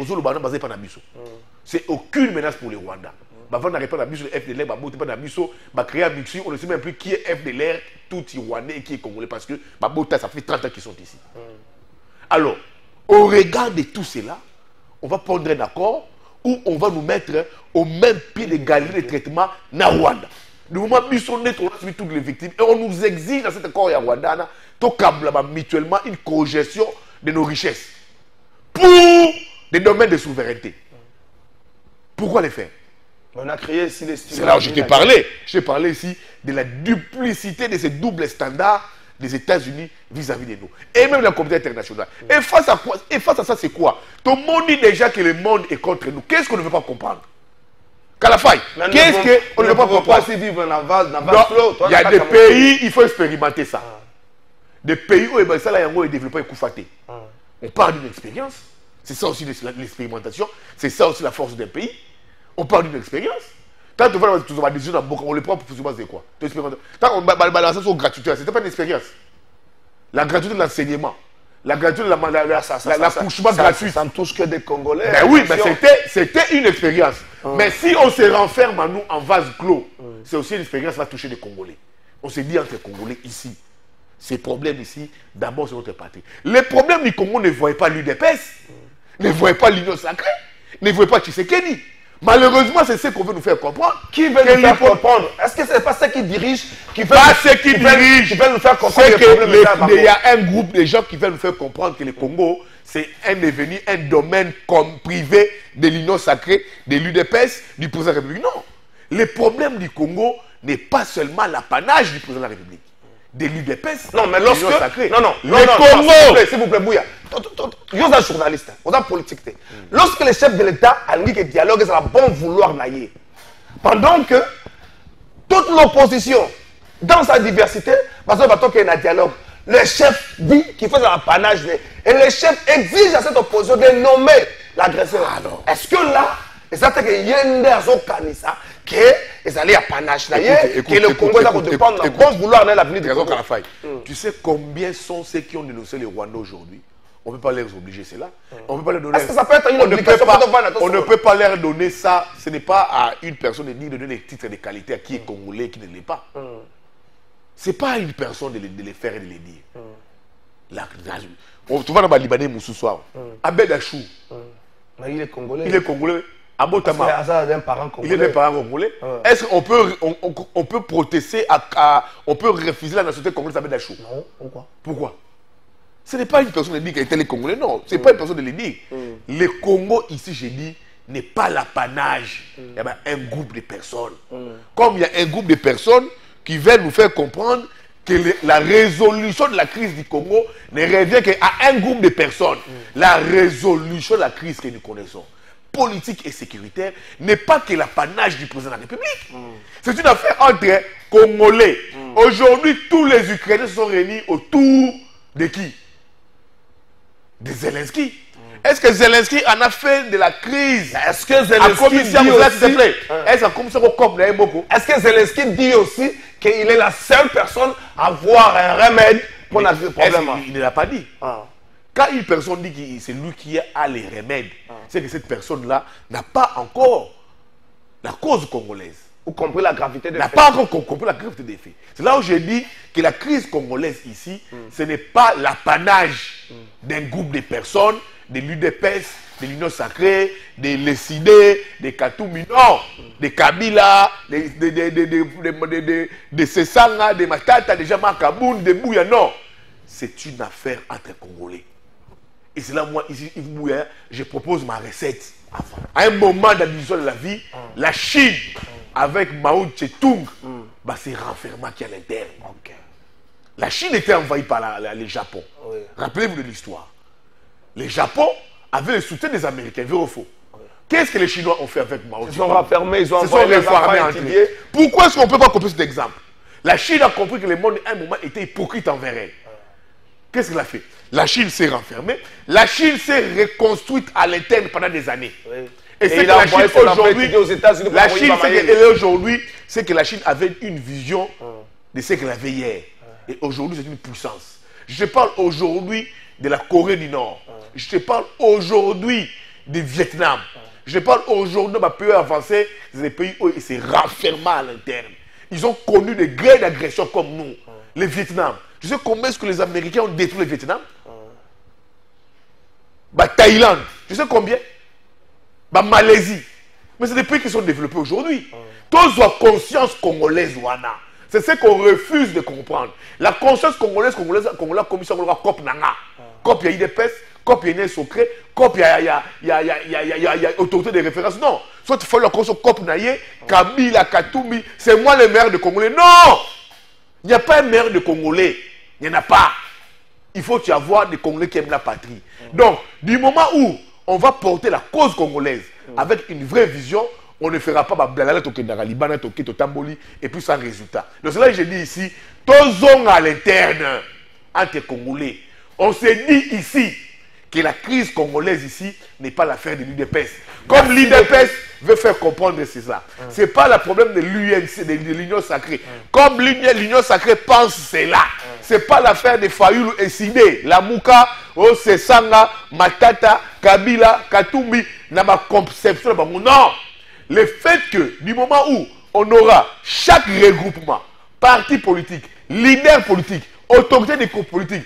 c'est aucune menace pour les Rwandais. Avant de répondre à Bisso, les FDLR, on ne sait même plus qui est FDLR, tout Rwandais et qui est Congolais, parce que ça fait 30 ans qu'ils sont ici. Alors, au regard de tout cela, on va prendre un accord où on va nous mettre au même pied d'égalité de traitement na Rwanda. Du moment où on a suivi toutes les victimes et on nous exige dans cet accord à Rwanda, mutuellement une cogestion de nos richesses pour des domaines de souveraineté. Pourquoi les faire? On a créé ici les... C'est là où je t'ai parlé. Je t'ai parlé ici de la duplicité de ces doubles standards des États-Unis vis-à-vis de nous. Et même la communauté internationale. Et face à quoi? Et face à ça, c'est quoi? Tout le monde dit déjà que le monde est contre nous. Qu'est-ce qu'on ne veut pas comprendre? Kalafaï, qu'est-ce qu'on ne veut pas comprendre? Il y a des pays, il faut expérimenter ça. Des pays où ça est développé et Koufaté. On parle d'une expérience. C'est ça aussi l'expérimentation. C'est ça aussi la force d'un pays. On parle d'une expérience. Quand on va tout on le prend pour c'est quoi? Quand on balance sur gratuité, c'était pas une expérience. La gratuité de l'enseignement, la gratuité de l'accouchement gratuit. Ça ne touche que des Congolais. Ben oui, mais c'était une expérience. Mais si on se renferme à nous en vase clos, c'est aussi une expérience qui va toucher les Congolais. On s'est dit entre Congolais ici. Ces problèmes ici, d'abord c'est notre patrie. Les problèmes du Congo ne voyaient pas l'UDPS, ne voyaient pas l'Union sacrée, ne voyaient pas Tshisekedi. Malheureusement, c'est ce qu'on veut nous faire comprendre. Qui veut nous faire comprendre? Est-ce que ce n'est pas ceux qui dirigent qui veulent, pas ceux qui dirigent, qui veulent nous faire comprendre il y a un groupe de gens qui veulent nous faire comprendre que le Congo, c'est devenu un domaine comme privé de l'Union sacrée, de l'UDPS, du président de la République. Non. Le problème du Congo n'est pas seulement l'apanage du président de la République. De l'UDPS. Non, mais lorsque... Non, le Congo... S'il vous plaît, Bouya. Vous êtes un journaliste, vous êtes un politique. Lorsque le chef de l'État a dit que le dialogue, c'est la bon vouloir naïe. Pendant que toute l'opposition, dans sa diversité, parce qu'il y a un dialogue, le chef dit qu'il fait un apanage. Et le chef exige à cette opposition de nommer l'agresseur. Est-ce que là, c'est qu'il y a un Kanisa que les alliés apanage que le Congo va dépendre de bon vouloir dans l'avenir du Congo. Tu sais combien sont ceux qui ont dénoncé les Rwandais aujourd'hui? On ne peut pas les obliger, c'est là. On peut pas leur donner. Est-ce que ça peut être une obligation? On ne peut pas leur donner ça. Ce n'est pas à une personne de donner des titres de qualité à qui est congolais et qui ne l'est pas. Ce n'est pas à une personne de les faire et de les dire. Tu vois dans le Libanais, Moussou Soir. Abed Achou. Il est congolais. Il est congolais. Abotama. Il est un parent congolais. Il est un parent congolais. Est-ce qu'on peut protester, on peut refuser la nationalité congolaise Abed Achou? Non, pourquoi? Pourquoi? Ce n'est pas une personne de dire qu'elle était les Congolais, non. Ce n'est pas une personne de le dire. Le Congo, ici, j'ai dit, n'est pas l'apanage. Il y a un groupe de personnes. Comme il y a un groupe de personnes qui veulent nous faire comprendre que la résolution de la crise du Congo ne revient qu'à un groupe de personnes. La résolution de la crise que nous connaissons, politique et sécuritaire, n'est pas que l'apanage du président de la République. C'est une affaire entre Congolais. Aujourd'hui, tous les Ukrainiens se sont réunis autour de qui? De Zelensky. Est-ce que Zelensky en a fait de la crise? Est-ce que Zelensky dit aussi... Est-ce que Zelensky dit aussi qu'il est la seule personne à avoir un remède pour notre problème? Il ne l'a pas dit. Quand une personne dit que c'est lui qui a les remèdes, c'est que cette personne-là n'a pas encore la cause congolaise. Ou compris la gravité des faits. N'a pas encore compris la gravité des faits. C'est là où j'ai dit que la crise congolaise ici, ce n'est pas l'apanage d'un groupe de personnes, de l'UDPS, de l'Union sacrée, de l'ESID, de Katoumi, non, de Kabila, de Sessanga, de Matata, de Jama Kaboun, de Bouya, non. C'est une affaire entre Congolais. Et c'est là, moi, ici, Yves Bouya, je propose ma recette. À un moment de la division de la vie, la Chine, avec Mao Tse-tung, c'est renfermé qui à l'interne. La Chine était envahie par le Japon. Rappelez-vous de l'histoire. Le Japon avait le soutien des Américains, vrai ou faux? Qu'est-ce que les Chinois ont fait avec Mao Tse-tung? Ils sont renfermés, ils ont envoyé les enfants étudier. Pourquoi est-ce qu'on ne peut pas comprendre cet exemple? La Chine a compris que le monde, à un moment, était hypocrite envers elle. Qu'est-ce qu'elle a fait? La Chine s'est renfermée. La Chine s'est reconstruite à l'interne pendant des années. Et c'est que la Chine aujourd'hui, la Chine, c'est que la Chine avait une vision de ce qu'elle avait hier. Et aujourd'hui, c'est une puissance. Je te parle aujourd'hui de la Corée du Nord. Je te parle aujourd'hui du Vietnam. Je te parle aujourd'hui de pays avancés, des pays où ils se renferment à l'interne. Ils ont connu des guerres d'agression comme nous. Le Vietnam. Tu sais combien est-ce que les Américains ont détruit le Vietnam? Thaïlande. Tu sais combien? Malaisie. Mais c'est des pays qui sont développés aujourd'hui. Tous ont conscience congolaise. C'est ce qu'on refuse de comprendre. La conscience congolaise, la commission de COP Nanga. COP, il y a IDPS, COP, il y a un secret, COP, il y a autorité de référence. Non. Soit il faut la conscience COP Naye, Kabila, Katoumi, c'est moi le maire de Congolais. Non! Il n'y a pas un maire de Congolais. Il n'y en a pas. Il faut y avoir des Congolais qui aiment la patrie. Donc, du moment où on va porter la cause congolaise avec une vraie vision, on ne fera pas blablabla Tokendara, Libana, Tokendara, et puis sans résultat. Donc, c'est là que je dis ici, tous à l'interne entre Congolais. On s'est dit ici que la crise congolaise ici n'est pas l'affaire de l'UDPS. Comme l'UDPS veut faire comprendre c'est ça. Ce n'est pas le problème de l'UNC, de l'Union sacrée. Comme l'Union sacrée pense cela. Ce n'est pas l'affaire de Fayoulou et Sidé. La Mouka, Sesanga, Matata, Kabila, Katoumi, n'a pas conception. Non. Le fait que du moment où on aura chaque regroupement, parti politique, leader politique, autorité des groupes politiques,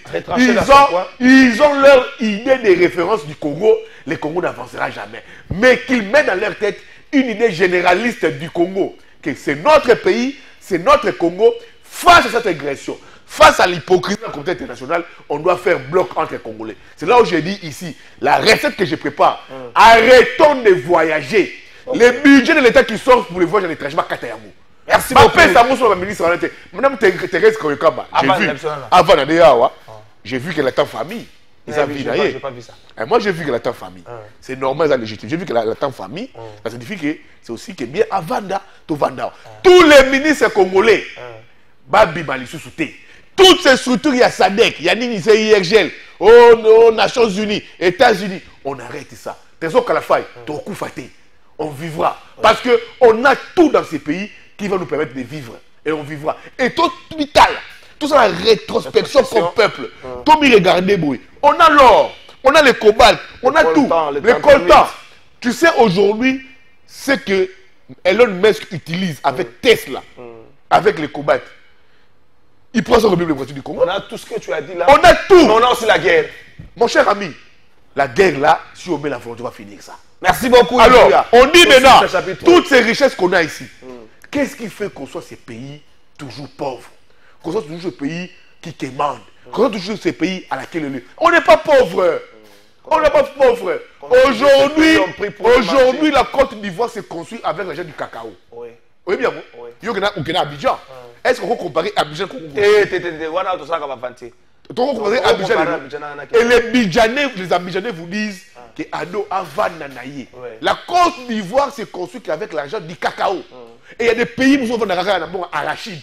ils ont leur idée de référence du Congo, le Congo n'avancera jamais. Mais qu'ils mettent dans leur tête une idée généraliste du Congo, que c'est notre pays, c'est notre Congo, face à cette agression, face à l'hypocrisie de la communauté internationale, on doit faire bloc entre les Congolais. C'est là où j'ai dit ici, la recette que je prépare, arrêtons de voyager. Les budgets de l'État qui sortent pour les voyages à l'étranger, merci beaucoup. Madame Thérèse Koyokamba, j'ai vu qu'elle est en famille. J'ai pas vu ça. Et moi, j'ai vu qu'elle est en famille. C'est normal, c'est légitime. J'ai vu qu'elle est en famille. Ça signifie que c'est aussi que bien Avanda, Tovanda. Tous les ministres congolais, Babi Malissou Souté. Toutes ces structures, il y a SADC, il y a NINISE, IRGL, aux Nations Unies, États-Unis. On arrête ça. Trésor Kalafay, Toku Faté. On vivra. Parce qu'on a tout dans ces pays qui va nous permettre de vivre. Et on vivra. Et tout vital. Tout ça, la rétrospection comme peuple. Tout m'y regarder, boy. On a l'or, on a le cobalt, on a tout. Le coltan. Tu sais aujourd'hui, ce que Elon Musk utilise avec Tesla, avec le cobalt. Il prend son République du Congo. On a tout ce que tu as dit là. On a tout. Mais on a aussi la guerre. Mon cher ami, la guerre là, si on met la volonté, on va finir ça. Merci beaucoup. Alors, on dit maintenant, toutes ces richesses qu'on a ici, qu'est-ce qui fait qu'on soit ces pays toujours pauvres? Qu'on soit toujours ces pays qui commandent? Qu'on soit toujours ces pays à laquelle on n'est pas pauvres. On n'est pas pauvres. Aujourd'hui, la Côte d'Ivoire se construit avec l'argent du cacao. Oui. Oui, bien, oui. Il y a Abidjan. Est-ce qu'on peut comparer Abidjan au Congo? Et les Abidjanais vous disent que Ado Avan Nanaye. La Côte d'Ivoire se construit qu'avec l'argent du cacao. Et il y a des pays où on va arachide.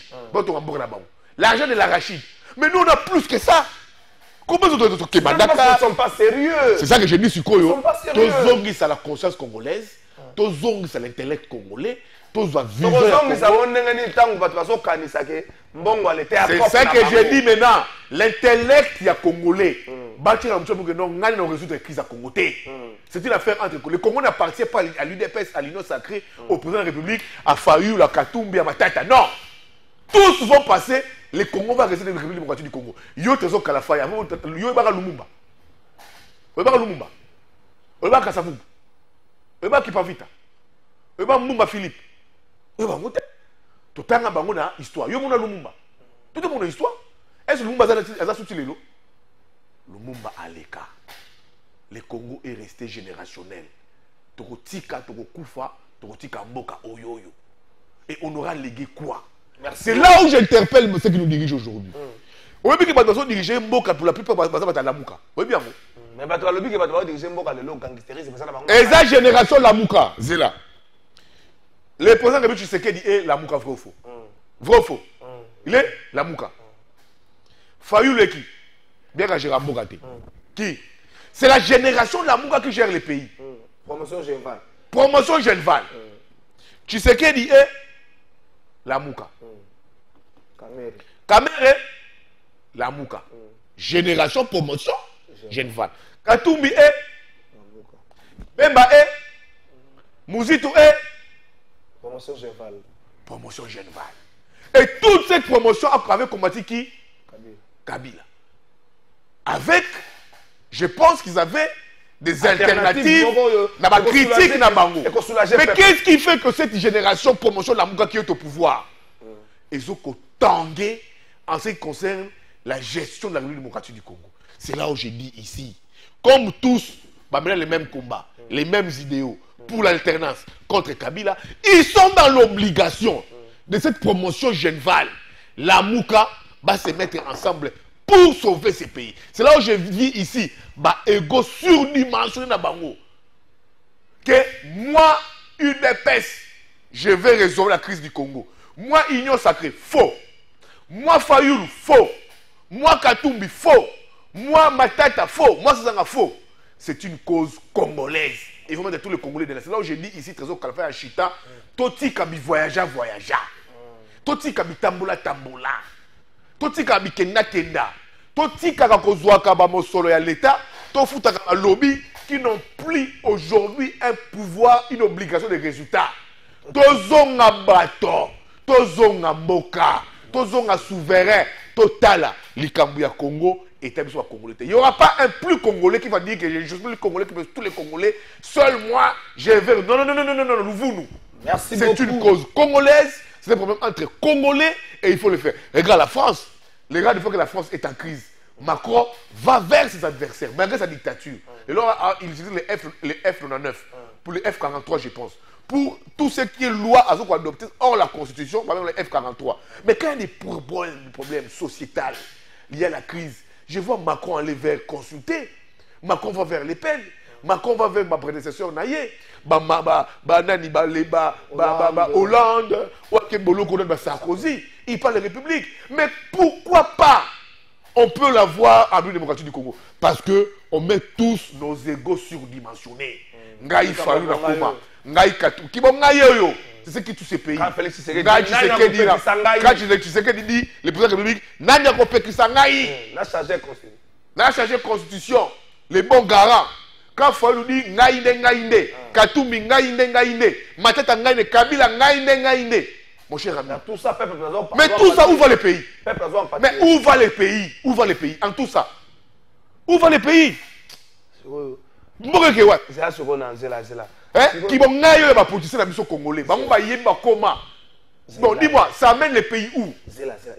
L'argent de l'arachide. Mais nous on a plus que ça. Comment ils ne sont pas sérieux? C'est ça que je dis sur Koyo. Tous ont mis à la conscience congolaise. Tous ont mis à l'intellect congolais. C'est ça que je dis maintenant. L'intellect, il y a congolais. C'est une affaire entre le Congo n'appartient pas à l'UDPS, à l'Union sacrée, au président de la République, à Fayou, à Katumbi, à Matata. Non. Tous vont passer. Le Congo va rester dans la République démocratique du Congo. Yo Trésor Kalafay, yo Ibaka Lumumba. Ibaka Lumumba. Ibaka Kasavubu. Ibaka Kipavita. Ibaka Mumba Philippe. Ibaka Moute. Totanga bango na histoire. Yo mona Lumumba. Tout le monde a histoire. Est-ce que Lumumba a sorti les lots? Lumumba Aleka. Le Congo est resté générationnel. Tokotika, Tokokufa, Tokotika Mboka Oyoyo. Et on aura légué quoi? C'est là où j'interpelle ceux qui nous dirigent aujourd'hui. Oui, mais qui va diriger Mboka pour la plupart de la Mouka. Oui, bien. Mais le lobby qui va diriger Mboka, le gangsterisme, c'est ça la Et ça, génération la Mouka, c'est là. Le président de Tshisekedi est la Mouka, vrai ou faux? Vrai ou faux? Il est la Mouka. Fayou le qui? Bien qu'à gérer Mboka. Qui? C'est la génération de la Mouka qui gère les pays. Promotion générale. promotion Genval. Tshisekedi est Lamuka. Kamere Lamuka. Génération promotion Genval. Katumbi est Bemba est Mouzitou est promotion Genval. Promotion Genval. Et toute cette promotion a travaillé combattu qui? Kabila. Avec, je pense qu'ils avaient des alternatives, n'a critique, n'a bango. Mais qu'est-ce qui fait que cette génération promotion Lamuka qui est au pouvoir, ils ont tangué en ce qui concerne la gestion de la République démocratique du Congo? C'est là où j'ai dit ici, comme tous, les mêmes combats, les mêmes idéaux pour l'alternance contre Kabila, ils sont dans l'obligation de cette promotion Genval. Lamuka va se mettre ensemble pour sauver ces pays. C'est là où je dis ici, ego surdimensionné na bango. Que moi, une épaisse, je vais résoudre la crise du Congo. Moi, Union Sacrée, faux. Moi, Fayoulou, faux. Moi, Katumbi, faux. Moi, Matata, faux. Moi, Sazanga, faux. C'est une cause congolaise. Il faut mettre tous les Congolais dedans. C'est là où je dis ici, Trésor Kalfa Chita, Toti Kabi voyagea. Toti Kabi tambola. Toti Kabi kenda. Toti Kabi kozwaka ba mosolo ya l'État. Tofuta ka lobby qui n'ont plus aujourd'hui un pouvoir, une obligation de résultat. Tozonga bato, tozonga mboka, tozonga souverain, totala, likambu ya Congo. Congolais. Il n'y aura pas un plus Congolais qui va dire que je suis plus Congolais que tous les Congolais. Seul moi, je vais... Non, vous. Merci beaucoup. C'est une cause congolaise. C'est un problème entre Congolais et il faut le faire. Regarde la France. Regarde une fois que la France est en crise. Macron va vers ses adversaires, malgré sa dictature. Et là, il utilise les F99. Pour les F43, je pense. Pour tout ce qui est loi à ce qu'on adopte hors la Constitution, par exemple les F43. Mais quand il y a des problèmes sociétaux liés à la crise, je vois Macron aller vers consulter. Macron va vers Les Pen. Macron va vers ma prédécesseur Naye. Hollande. Sarkozy. Il parle de République. Mais pourquoi pas on peut l'avoir en République démocratique du Congo? Parce qu'on met tous nos égos surdimensionnés. Ngaï Falou Nakoma. Ngaï Katou. Qui bon Ngaï yo. C'est ce qui tous ces pays. Quand Tshisekedi dit, le président de la République, Nanya Kopekissangaï. N'a changé constitution. Les bons garants. Quand Falou dit Ngaïnde, Katumbi Ngaïnde, Matata Ngaïnde, Kabila Ngaïnde. Mon cher ami. Tout ça, mais tout ça, où va le pays? Mais où va le pays? Où va le pays? En tout ça. Où va le pays? Qui vont naïr les politiciens de la mission congolais. Bon, dis-moi, ça amène les pays où?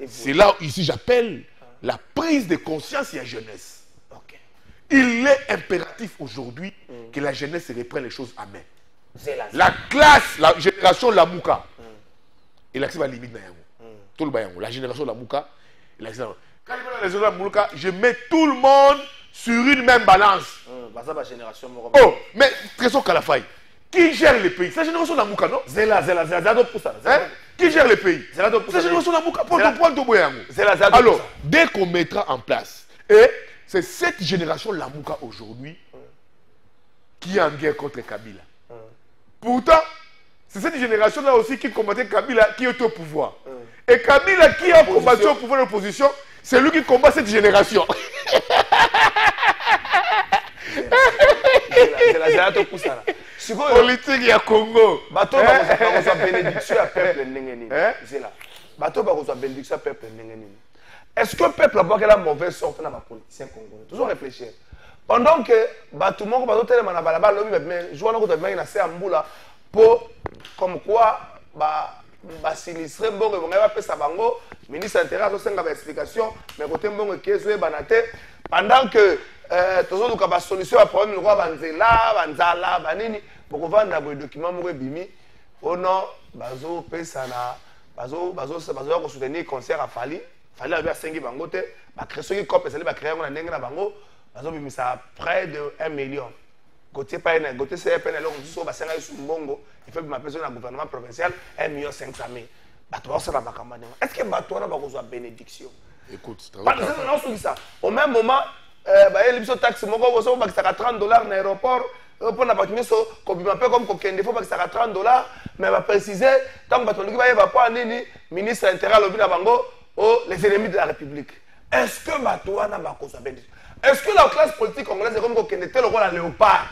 C'est là où ici j'appelle la prise de conscience et la jeunesse. Il est impératif aujourd'hui que la jeunesse reprenne les choses à main. La classe, la génération Lamuka, il accepte la limite. Tout le bayango, la génération Lamuka, il accepte. Quand la génération Lamuka, je mets tout le monde sur une même balance. Oh, mais Trésor Kalafay, qui gère les pays? C'est la génération Lamuka, non? Qui gère les pays? C'est la génération Lamuka. Alors, dès qu'on mettra en place, et c'est cette génération Lamuka aujourd'hui qui est en guerre contre Kabila. Pourtant, c'est cette génération-là aussi qui combattait Kabila qui est au pouvoir. Et Kabila qui a combattu au pouvoir de l'opposition, c'est lui qui combat cette génération. Politique ya Congo. Bato ba bénédiction à peuple ndengeni. Bato ba bénédiction à peuple ndengeni. Est-ce que le peuple a pas la mauvaise sorte dans la politicien congolais? Toujours réfléchir. Pendant que bato moko bato tellement na balaba lobi mais je vois na ko na se ambula pour comme quoi sinistre mbongo bonga ba pesa bango ministre intérieur so senga ba explication mais côté mbongo kezo e banate pendant que toujours nous ba solution à problème le roi banzala banini pour vendre des documents moko bimi oh non bazo pesa na bazo ko soutenir concert à Fali a bien 5 bango te ba créer qui copie ça ba créer na ndenge na bango bazo bimisa près de 1 million. Côté PN, côté CPN, il faut que ma personne dans le gouvernement provincial 1 500 000. Est-ce que Bato a besoin de bénédiction? Écoute, au même moment, il y a une taxe, $30 dans l'aéroport, pour na battu so comme kokende faut pas que ça à $30 mais va préciser tant que battu va y va pas nini ministre intérieur lobi na bango les ennemis de la République. Est-ce que battu na ba ko saber? Est-ce que la classe politique congolaise est comme kokende tel rôle à léopard?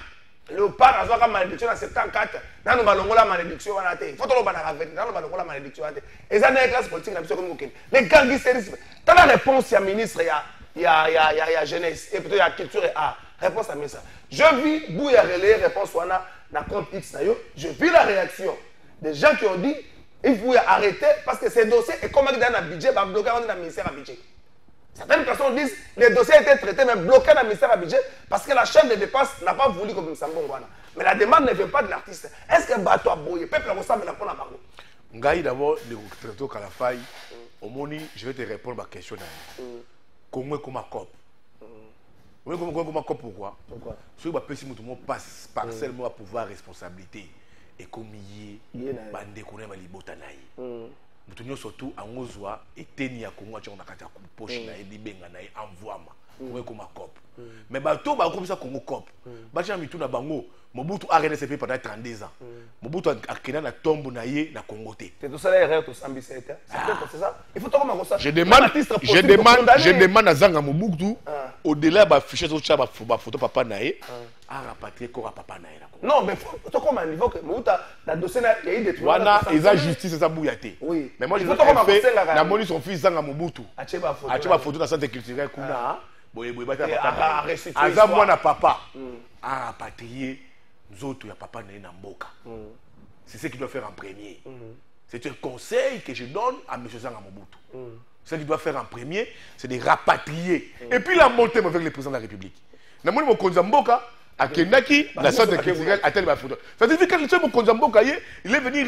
Léopard a zaka malédiction en 74 nanu balongola malédiction wana te. Faut to ba na ravene nanu balongola malédiction wana te. Et ça na classe politique na biso comme kokende. Les gangsterisme. T'as la réponse ya ministre ya jeunesse et plutôt ya culture et art. Réponse à ça. Je vis Bouya Relais, réponse wana na compte X na yo. Je vis la réaction des gens qui ont dit il faut arrêter parce que ces dossiers est comme dans un budget, va bloquer dans le ministère à budget. Certaines personnes disent les dossiers étaient traités mais bloqués dans le ministère à budget parce que la chaîne de dépenses n'a pas voulu comme ça. Mais la demande ne vient pas de l'artiste. Est-ce que Bato a bouillé? Peuple a ressemblé à la parole. Ngaï d'abord, le traité à la faille, au moni, je vais te répondre à ma question. Comment comme un cop? Comment cop pourquoi? Pourquoi? Parce que si tout le monde passe partiellement à pouvoir responsabilité et comme il y a bande qu'on a libota naï. Nous surtout en Ozoa et Tenia Congo on a kata poche na et libenga na envoie ma comme un cop. Mais bateau ba comme ça Congo cop. Ba jami tout na bango Mobutu a RNCP fait pendant 32 ans. Mobutu a créé na tombe na yé na Congo té. C'est tout ça les erreurs tout ça c'est ça. Il faut comment ça. Je demande à Zanga Mobutu au-delà ba fichier sur chaba photo papa naé à rapatrier corps à papa naé. Non mais faut comme un niveau que Mobutu la dossier il y a eu des trucs. Wana eza justice ça bouyaté. Oui. Mais moi je veux fait la moni son fils Zanga Mobutu. A cheba photo dans centre culturel kuna. Boye bata papa. Aza mwana papa à rapatrier nous autres, il y a papa na mboka. C'est ce qu'il doit faire en premier. C'est un conseil que je donne à M. Zanga Mobutu. Ce qu'il doit faire en premier, c'est de rapatrier. Et puis la monter avec le président de la République. Namoni mo konzamboka à Kendaki, la centre culturelle à tel photo. Ça veut dire que le konzamboka il est venu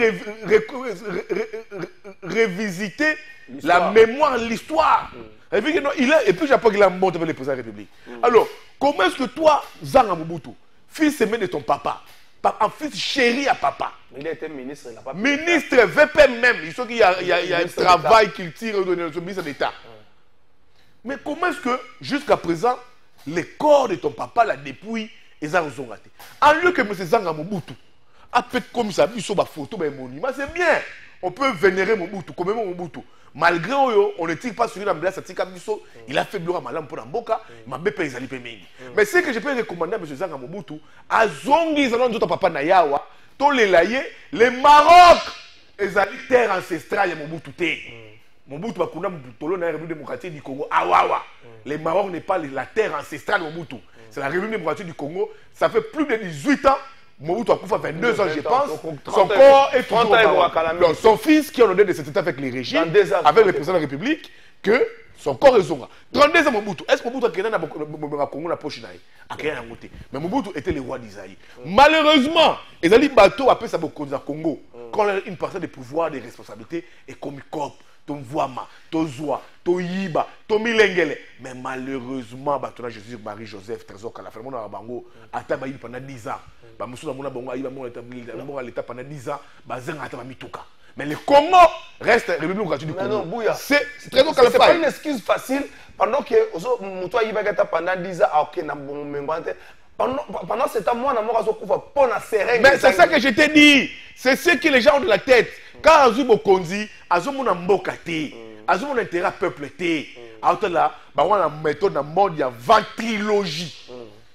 revisiter la mémoire, l'histoire. Et puis j'apprends qu'il a monté avec le président de la République. Alors, comment est-ce que toi, Zanga Mobutu, fils aimé de ton papa, un fils chéri à papa. Il a été ministre, il n'a pas ministre, VP même. Il faut qu'il y a un travail qu'il tire au ministre d'État. Mais comment est-ce que, jusqu'à présent, les corps de ton papa, la dépouille, ils ont raté? En lieu que M. Zanga Mobutu, après comme ça, il y a photo, un monument, c'est bien. On peut vénérer Mobutu, comme Mobutu. Malgré on ne tire pas sur lui, il a fait bloquer malam pour Mboka, il m'a payé les paiements. Mais ce que je peux recommander à M. Zanga Mobutu, à Zongi, notre papa Nayawa, tous les laïers, les Maroc, ils ont terre ancestrale de Mobutu. Mobutu va connaître la République démocratique du Congo. Awawa. Les Maroc n'est pas la terre ancestrale de Mobutu. C'est la République démocratique du Congo. Ça fait plus de 18 ans. Mobutu a fait 22 ans, je pense. Son corps est toujours donc, son fils qui a l'honneur de cet état avec les régimes, avec le président de la République, que son corps est zonga. 32 ans Mobutu. Est-ce que Mobutu a créé dans le Congo la poche naïe? A créé un côté. Mais Mobutu était le roi d'Isaïe. Malheureusement, les alliés bateaux appellent ça Congo. Quand une partie des pouvoirs, des responsabilités est comme cop. Ton voama, ton zoa, ton yiba, ton milengele. Mais malheureusement, Jésus Marie-Joseph, Trésor Kalafel, mon abango, attend pendant 10 ans. Monsieur Namona Bongo, il va l'état pendant 10 ans, Bazin attend Mituka. Mais le Congo reste République démocratique du Congo. C'est Trésor Kalafel. C'est pas une excuse facile pendant que Moutoua il va être pendant 10 ans, ok, pendant ce temps, moi, mais c'est ça que je t'ai dit. C'est ce que les gens ont de la tête. Quand Azubo Konzi, Azubo Nambokate, Azubo Intérêt peuple té, alors là, on a une méthode dans le monde, il y a ventrilogie.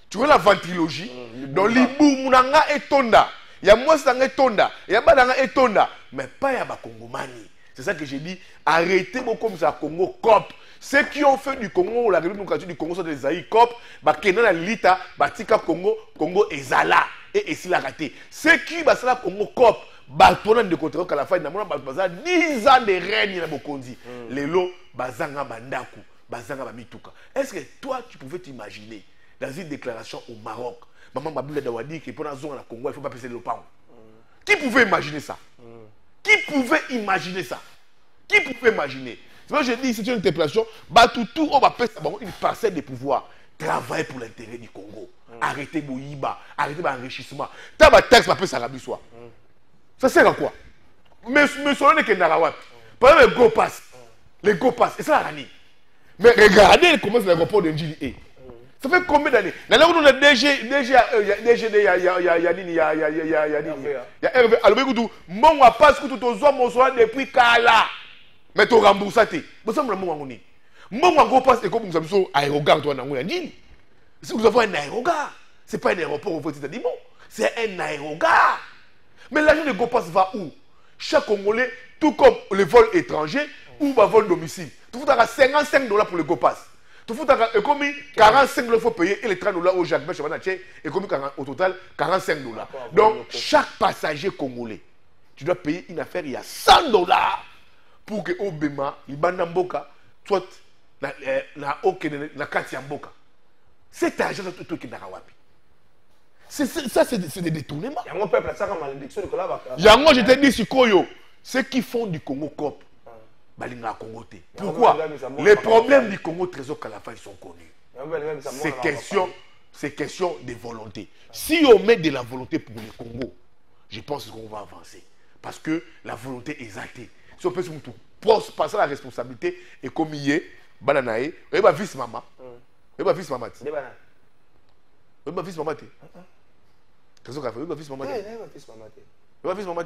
Tu vois la ventrilogie? Dans l'Ibou, Mounanga et Tonda. Il y a moi, c'est un Tonda. Il y a Badanga et Tonda. Mais pas il y a Kongomani. C'est ça que j'ai dit. Arrêtez beaucoup comme ça, Congo COP. Ceux qui ont fait du Congo, la République démocratique du Congo, sont des Aïe COP. Bakena la Lita, Batika Congo, Congo Ezala. Et ici la raté. Ceux qui basent la Congo COP, Batona de contre à la fin, n'a pas 10 ans de règne dans Bokondi. Les lots, Bazanga Bandaku, Bazanga Bamituka. Est-ce que toi, tu pouvais t'imaginer, dans une déclaration au Maroc, Maman Baboula Dawadi, que pour la zone à Congo, il ne faut pas passer le pain. Qui pouvait imaginer ça? Qui pouvait imaginer ça? Qui pouvait imaginer? C'est moi je dis, c'est une interpellation. Batoutou, on va passer une parcelle de pouvoir. Travailler pour l'intérêt du Congo. Arrêtez Boïba, arrêtez l'enrichissement. T'as ma taxe, ma paix, ça rabis soit. Ça sert à quoi? Mais ce n'est que Narawat. Par exemple, les go pass. Les go pass. Et ça, la rani. Mais regardez comment c'est l'aéroport de Ndjili. Ça fait combien d'années? Là, on a DG, il y a Hervé. Alors, écoute, moi, on passe que tout aux hommes, on soit depuis Kala. Mais tu rembourses. Vous savez, moi, on passe comme nous avons un aérogare. Si vous avez un aérogare, ce n'est pas un aéroport au Foti Dimon, c'est un aérogare. Mais l'argent de GoPass va où? Chaque Congolais, tout comme les vols étrangers ou les vols domicile. Tu as $55 pour le GoPass. Tu as comme $45 il faut payer et les $30 au Jacques Bech, et comme au total $45. Donc, chaque passager congolais, tu dois payer une affaire, il y a $100 pour que Obema, il Mboka, soit na kati ya mboka. Cet argent est tout qui n'a pas. Ça, c'est des détournements. Il y a un peuple, ça, comme malédiction, il y a moi, je te dis, Sikoyo, ceux qui font du Congo COP, pourquoi? Les problèmes du Congo Trésor Kalafa, ils sont connus. C'est question de volonté. Si on met de la volonté pour le Congo, je pense qu'on va avancer. Parce que la volonté est exactée. Si on peut se passer la responsabilité, et comme il est, Bananae, et ma fils maman. Et ma fils maman. Et ma fils maman. Trésor Kalafa, et ma fils maman. Ouais, fils maman.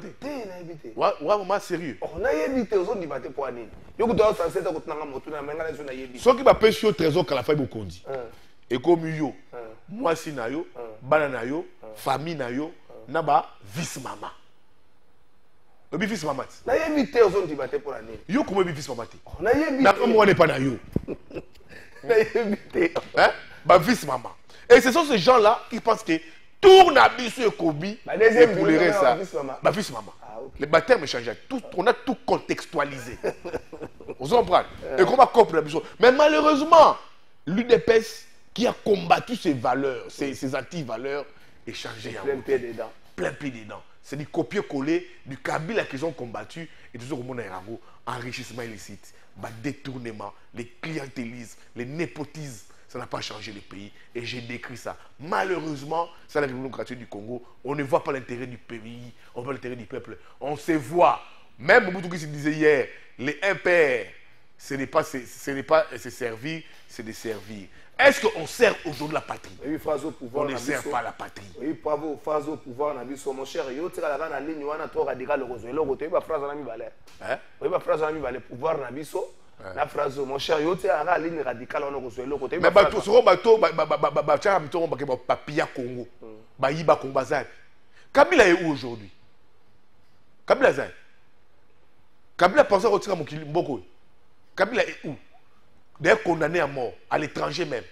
Ouais, maman sérieux. On a évité aux autres débattre pour année. Yo kuto sanse ta kutanga motu na menga lezo na yebi. Ce qui m'a pêché au Trésor Kalafa Bokondi. Et comme yo, moi si na yo, bana na yo, famille na yo, naba vice maman. Obi vice maman. Na évité aux autres débattre pour année. Yo comment obi vice maman? On a évité. Na comme moi n'est pas na yo. Na évité. Hein? Ba vice maman. Et ce sont ces gens-là qui pensent que tourne à Bissou et Kobi et pour les restes ça. Ma fils maman. Les baptêmes ont changé. On a tout contextualisé. Vous comprenez? Et comment comprendre Bissou? Mais malheureusement, l'UDPS qui a combattu ses valeurs, ses anti-valeurs, est changé. Plein pied dedans. Plein pied dedans. C'est du copier-coller du Kabila qu'ils ont combattu et tout ce qu'on a enrichissement illicite, détournement, les clientélismes, les népotismes. Ça n'a pas changé le pays. Et j'ai décrit ça. Malheureusement, c'est la République démocratique du Congo. On ne voit pas l'intérêt du pays, on voit l'intérêt du peuple. On se voit. Même Mobutu qui se disait hier, les impairs, ce n'est pas se servir, c'est de servir. Est-ce qu'on sert aujourd'hui la patrie? Oui, phrase au pouvoir. On ne sert pas la patrie. Oui, bravo, phrase au pouvoir. Mon cher, yo tira la gana ligne, on a trop radical le rosé. L'autre, il va phrase en ami balai. Oui, va phrase en ami balai. Pouvoir nabiso. La phrase, mon cher, yo tira la ligne radicale, on a rosé l'autre côté. Mais bateau, ce bateau, papilla Congo. Baïba Congo Bazar. Kabila est où aujourd'hui? Kabila Zay. Kabila pense à retirer mon Mboko. Kabila est où? D'ailleurs condamné à mort, à l'étranger même.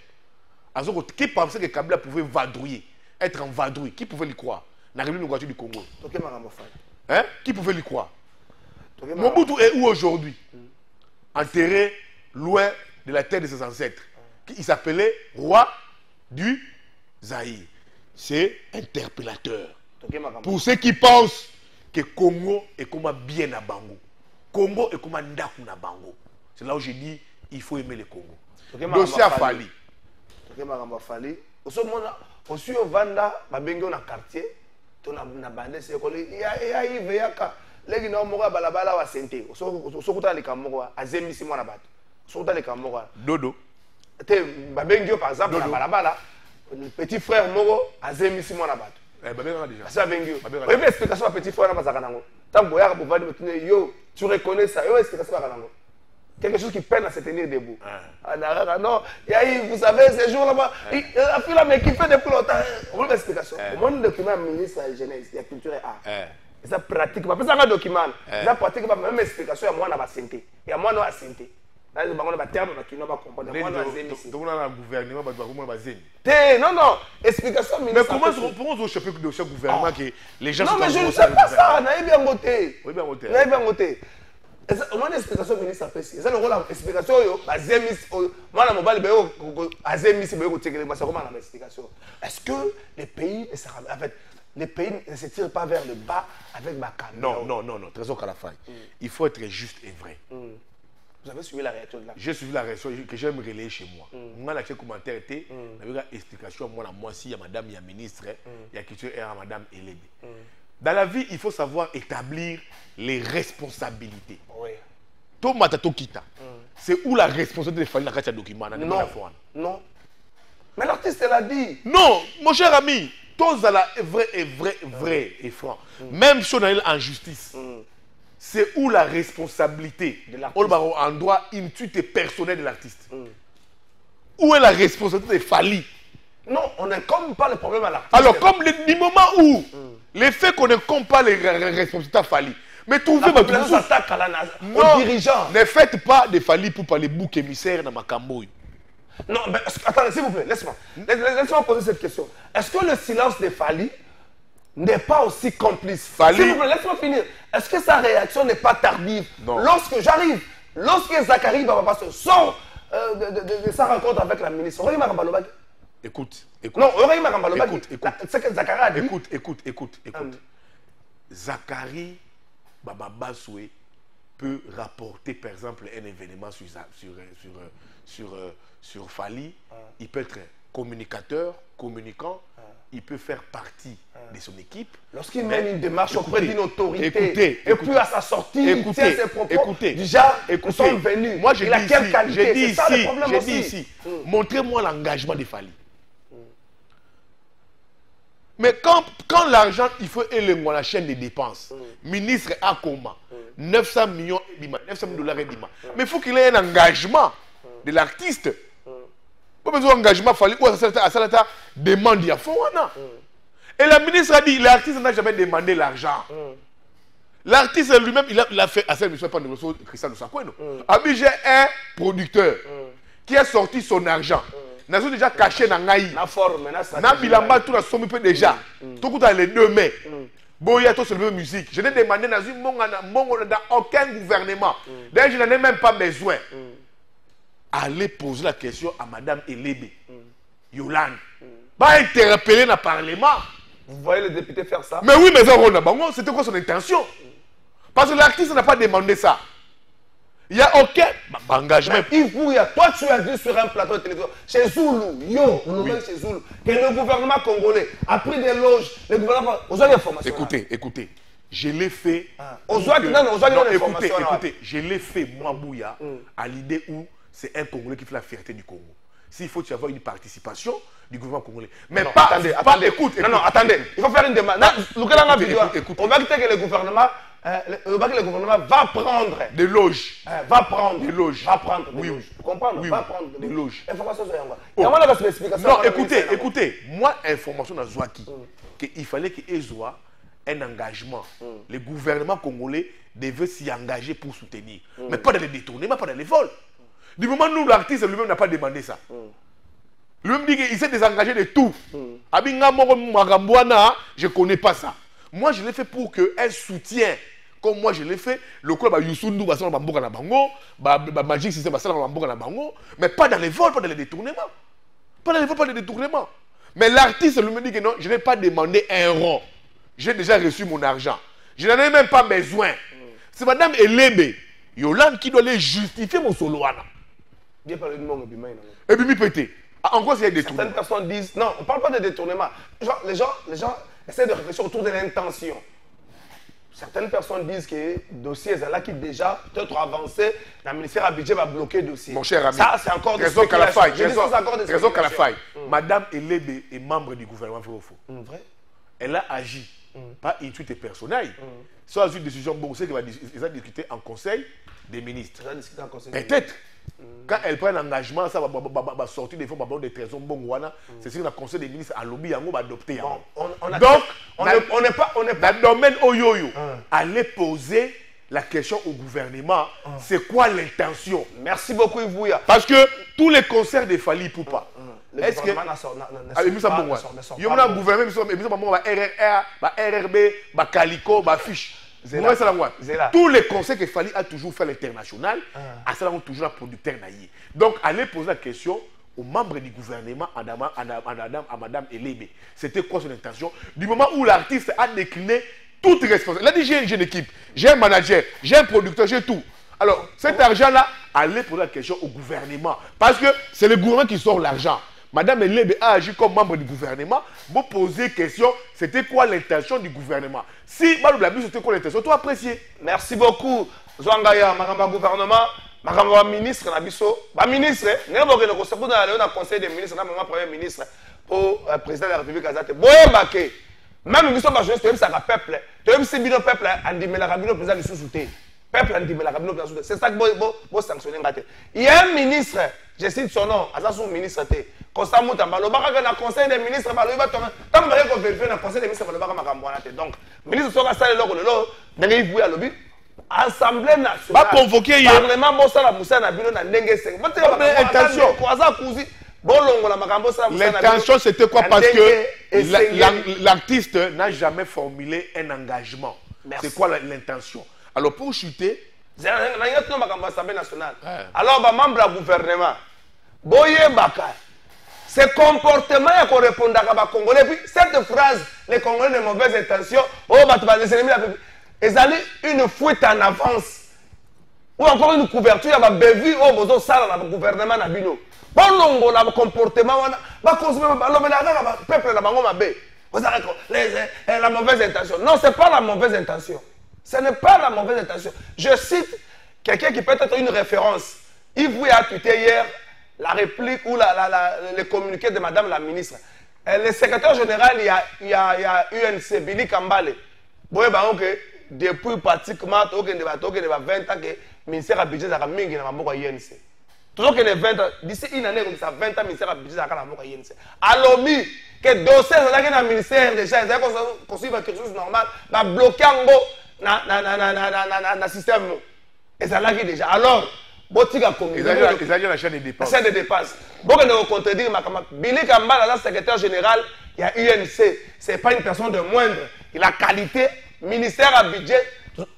Qui pensait que Kabila pouvait vadrouiller, être en vadrouille? Qui pouvait l'y croire? La République démocratique du Congo. Hein? Qui pouvait l'y croire? Mobutu est où aujourd'hui? Enterré loin de la terre de ses ancêtres. Il s'appelait roi du Zaïre. C'est interpellateur. Pour ceux qui pensent que Congo est comme bien à Bango. Congo est comme Ndaku na Bango. C'est là où j'ai dit il faut aimer le Congo. Dossier à Fali. Aussi au Vanda, babengo na quartier, ton na bande c'est quoi? Il y a Yaka. Les gens qui ont balabala wa sente. Sokuta le kamoko azemi si mwana bato. Sokuta le kamoko. Dodo. Te babengo par exemple na balabala. Le petit frère moko azemi si mwana bato. Babengo déjà. Ça bengo. Oui, mais explication à petit frère na bazaka nango. Tant boya pour vendre yo, tu reconnais ça. Yo explication à nango. Quelque chose qui peine à se tenir debout. Non, vous savez, ces jours là-bas, il a fait la mais qui fait depuis longtemps. On veut l'explication. Au moins, le document ministre de la jeunesse, il y a culture et art. Ça pratique pas. Ça un document. Ça pratique pas. Même explication, il y a moi dans la santé. Il y a moi dans la santé. Là, il y a terme qui n'a pas compris. Il y a moi dans la santé. Donc, on a un gouvernement, on va zéni. Non, explication ministre. Mais comment on choper de ce gouvernement que les gens sont. Non, mais je ne sais pas ça. On a bien voté. Oui, bien voté. On a bien voté. Moi, l'explication ministre apprécie. C'est le rôle de l'explication. Moi, je mobile, est-ce que les pays ne se tirent pas vers le bas avec ma caméra? Non, Trésor Kalafa. Il faut être juste et vrai. Vous avez suivi la réaction de là? J'ai suivi la réaction que j'aime relayer chez moi. Moi, le commentaire était, il y a une explication. Moi, si il y a madame, il y a ministre, il y a culture et madame Elébé. Dans la vie, il faut savoir établir les responsabilités. Oui. C'est où la responsabilité de faire un document? Non. Mais alors, l'artiste l'a dit. Non, mon cher ami, tous à la vrai et franc. Même si on est en justice, c'est où la responsabilité de l'artiste. En droit intuite et personnel de l'artiste. Où est la responsabilité de Fally? Non, on n'incombe pas le problème à l'artiste. Alors, comme du moment où les faits qu'on n'incombe pas les responsabilités à Fally, mais trouvez la population s'attaque aux dirigeants. Ne faites pas de Fally pour parler bouc émissaire dans ma camboy. Non, mais attendez, s'il vous plaît, laisse-moi poser cette question. Est-ce que le silence de Fally n'est pas aussi complice? S'il vous plaît, laisse-moi finir. Est-ce que sa réaction n'est pas tardive? Non. Lorsque Zachary Baba se sort de sa rencontre avec la ministre, Écoute. Non, c'est que Zachary a dit. Écoute. Zachary Baba Basoué peut rapporter, par exemple, un événement sur Fally. Il peut être communicateur, communicant. Il peut faire partie de son équipe. Lorsqu'il mène une démarche auprès d'une autorité, et puis à sa sortie, il tient ses propos, déjà, ils sont venus. Moi, je dis quelle qualité? ici, je dis ici, montrez-moi l'engagement de Fally. Mais quand l'argent, il faut élever la chaîne des dépenses, ministre Akoma, 900 millions $, mais il faut qu'il ait un engagement de l'artiste. Pas besoin d'engagement, Fally, ou à ça demande à fond. Et la ministre a dit, l'artiste n'a jamais demandé l'argent. L'artiste lui-même, il a fait à cette mission, pas de Christian de Sakweno. Abi, j'ai un producteur qui a sorti son argent. Nous avons déjà caché dans Naï. Na bilamba tout la somme peut déjà. Tout coup les 2 mai. Boya tout se lever musique. Je n'ai demandé dans aucun gouvernement. D'ailleurs, je n'en ai même pas besoin. Allez poser la question à Madame Elebe. Yolande. Va interpeller dans le Parlement. Vous voyez le député faire ça? Mais oui, mais c'était quoi son intention? Parce que l'artiste n'a pas demandé ça. Il n'y a aucun engagement. Toi, tu as dit sur un plateau de télévision, chez Zulu, chez Zulu, que le gouvernement congolais a pris des loges. Le gouvernement. Vous avez l'information. Écoutez. Je l'ai fait. Écoutez, je l'ai fait, moi, Bouya, à l'idée où c'est un Congolais qui fait la fierté du Congo. S'il faut y avoir une participation du gouvernement congolais. Mais attendez. Écoute. Il faut faire une demande. On va dire que le gouvernement va prendre des loges. Va prendre des loges. Oui. Vous comprenez? Va prendre des loges. Information sur Non, écoutez. Moi, information dans Zouaki, qu'il fallait qu'il soit un engagement. Le gouvernement congolais devait s'y engager pour soutenir. Mais pas dans les détournements, pas dans les vols. Du moment où l'artiste lui-même n'a pas demandé ça. Lui-même dit qu'il s'est désengagé de tout. Je ne connais pas ça. Moi, je l'ai fait pour qu'un soutien, comme moi je l'ai fait, le club Youssundou, Magic System, mais pas dans les vols, pas dans les détournements. Pas dans les vols, pas dans les détournements. Mais l'artiste lui-même dit que non, je n'ai pas demandé un rond. J'ai déjà reçu mon argent. Je n'en ai même pas besoin. C'est Madame Elebe, Yolande, qui doit les justifier mon solo. Bien parlé de mon et puis, pété. En quoi c'est détournement? Certaines personnes disent, non, on ne parle pas de détournement. Les gens essaient de réfléchir autour de l'intention. Certaines personnes disent que le dossier est là qui déjà peut-être avancé, le ministère à budget va bloquer le dossier. Mon cher ami, ça c'est encore des raison qu'à la faille. Raison qu'à la faille. Madame Elebe est membre du gouvernement. Vrai. Elle a agi, pas intuitif personnel. Soit une décision, bon, c'est qu'elle va discuter en conseil des ministres. Peut-être. Quand elle prend l'engagement, ça va sortir des fonds, des trésors, c'est sûr que le conseil des ministres a lobby, va adopter. Donc, on n'est pas dans le domaine Oyoyo. Allez poser la question au gouvernement, c'est quoi l'intention? Merci beaucoup, Yvouya. Parce que tous les concerts de Fally Poupa, est-ce que. Il y a un gouvernement, RRB, Calico, Fiche. Tous les conseils que Fally a toujours fait à l'international, à ça, on toujours un producteur naïf. Donc, allez poser la question aux membres du gouvernement, à Madame Elebe. C'était quoi son intention? Du moment où l'artiste a décliné toute responsabilité. Il a dit, j'ai une jeune équipe, j'ai un manager, j'ai un producteur, j'ai tout. Alors, cet argent-là, allez poser la question au gouvernement. Parce que c'est le gouvernement qui sort l'argent. Madame Elebe a agi comme membre du gouvernement. Vous posez question, c'était quoi l'intention du gouvernement? Si c'était quoi l'intention, toi apprécier. Merci beaucoup. Zouangaya, Maramba gouvernement, makambo ba ministre na biso ba ministre ne boke ne ko se kuna le na conseil des ministres na même premier ministre pour président de la République azate boyeba ke même biso ba jeunesse to ça peuple to si bino peuple andimela ka bino président lisusu te peuple andimela ka bino président c'est ça que bo sanctionner ngate il y a un ministre je cite son nom azasu ministre te Constant Moutamba lo baka na conseil des ministres ba lo ba tant ba ko vérifier na conseil des ministres ba lo baka makambo na te donc ministre soka sale loko lelo ndenge ivu ya lobi Assemblée nationale va convoquer Parlement Bossala Moussa na bino na ndenge seng. Intention. L'intention c'était quoi? Parce que l'artiste n'a jamais formulé un engagement. C'est quoi l'intention? Alors pour chuter, Assemblée nationale. Alors ba membre du gouvernement Boye Baka. Ce comportement qu'on répond à ba Congolais puis cette phrase les Congolais de mauvaise intention oh ba tu vas les ennemis ils allaient une fuite en avance ou encore une couverture il y a bévu au besoin ça dans le gouvernement na bino bon longo na comportement ba consommer ba lobela peuple na bango mabe la mauvaise intention non c'est pas la mauvaise intention ce n'est pas la mauvaise intention je cite quelqu'un qui peut être une référence il vous a tweeté hier la réplique ou le communiqué de madame la ministre le secrétaire général il y a UNC Billy Kambale boye ba OK depuis pratiquement 20 ans que le ministère a budget à mingi na maboko INC. Toujours que les 20 ans, d'ici une année, comme ça, 20 ans, le ministère a budget à maboko INC. Alors, que dossier dans le ministère, déjà, ils ont construit quelque chose de normal, va bloquer en gros dans le système. Et ça l'a déjà. Alors, Botika comme ils ont la chaîne de dépenses. La chaîne de dépenses. Bon, que nous contredire, Billy Kambala, la secrétaire général, il y a UNC. Ce n'est pas une personne de moindre. Il a qualité. Ministère à budget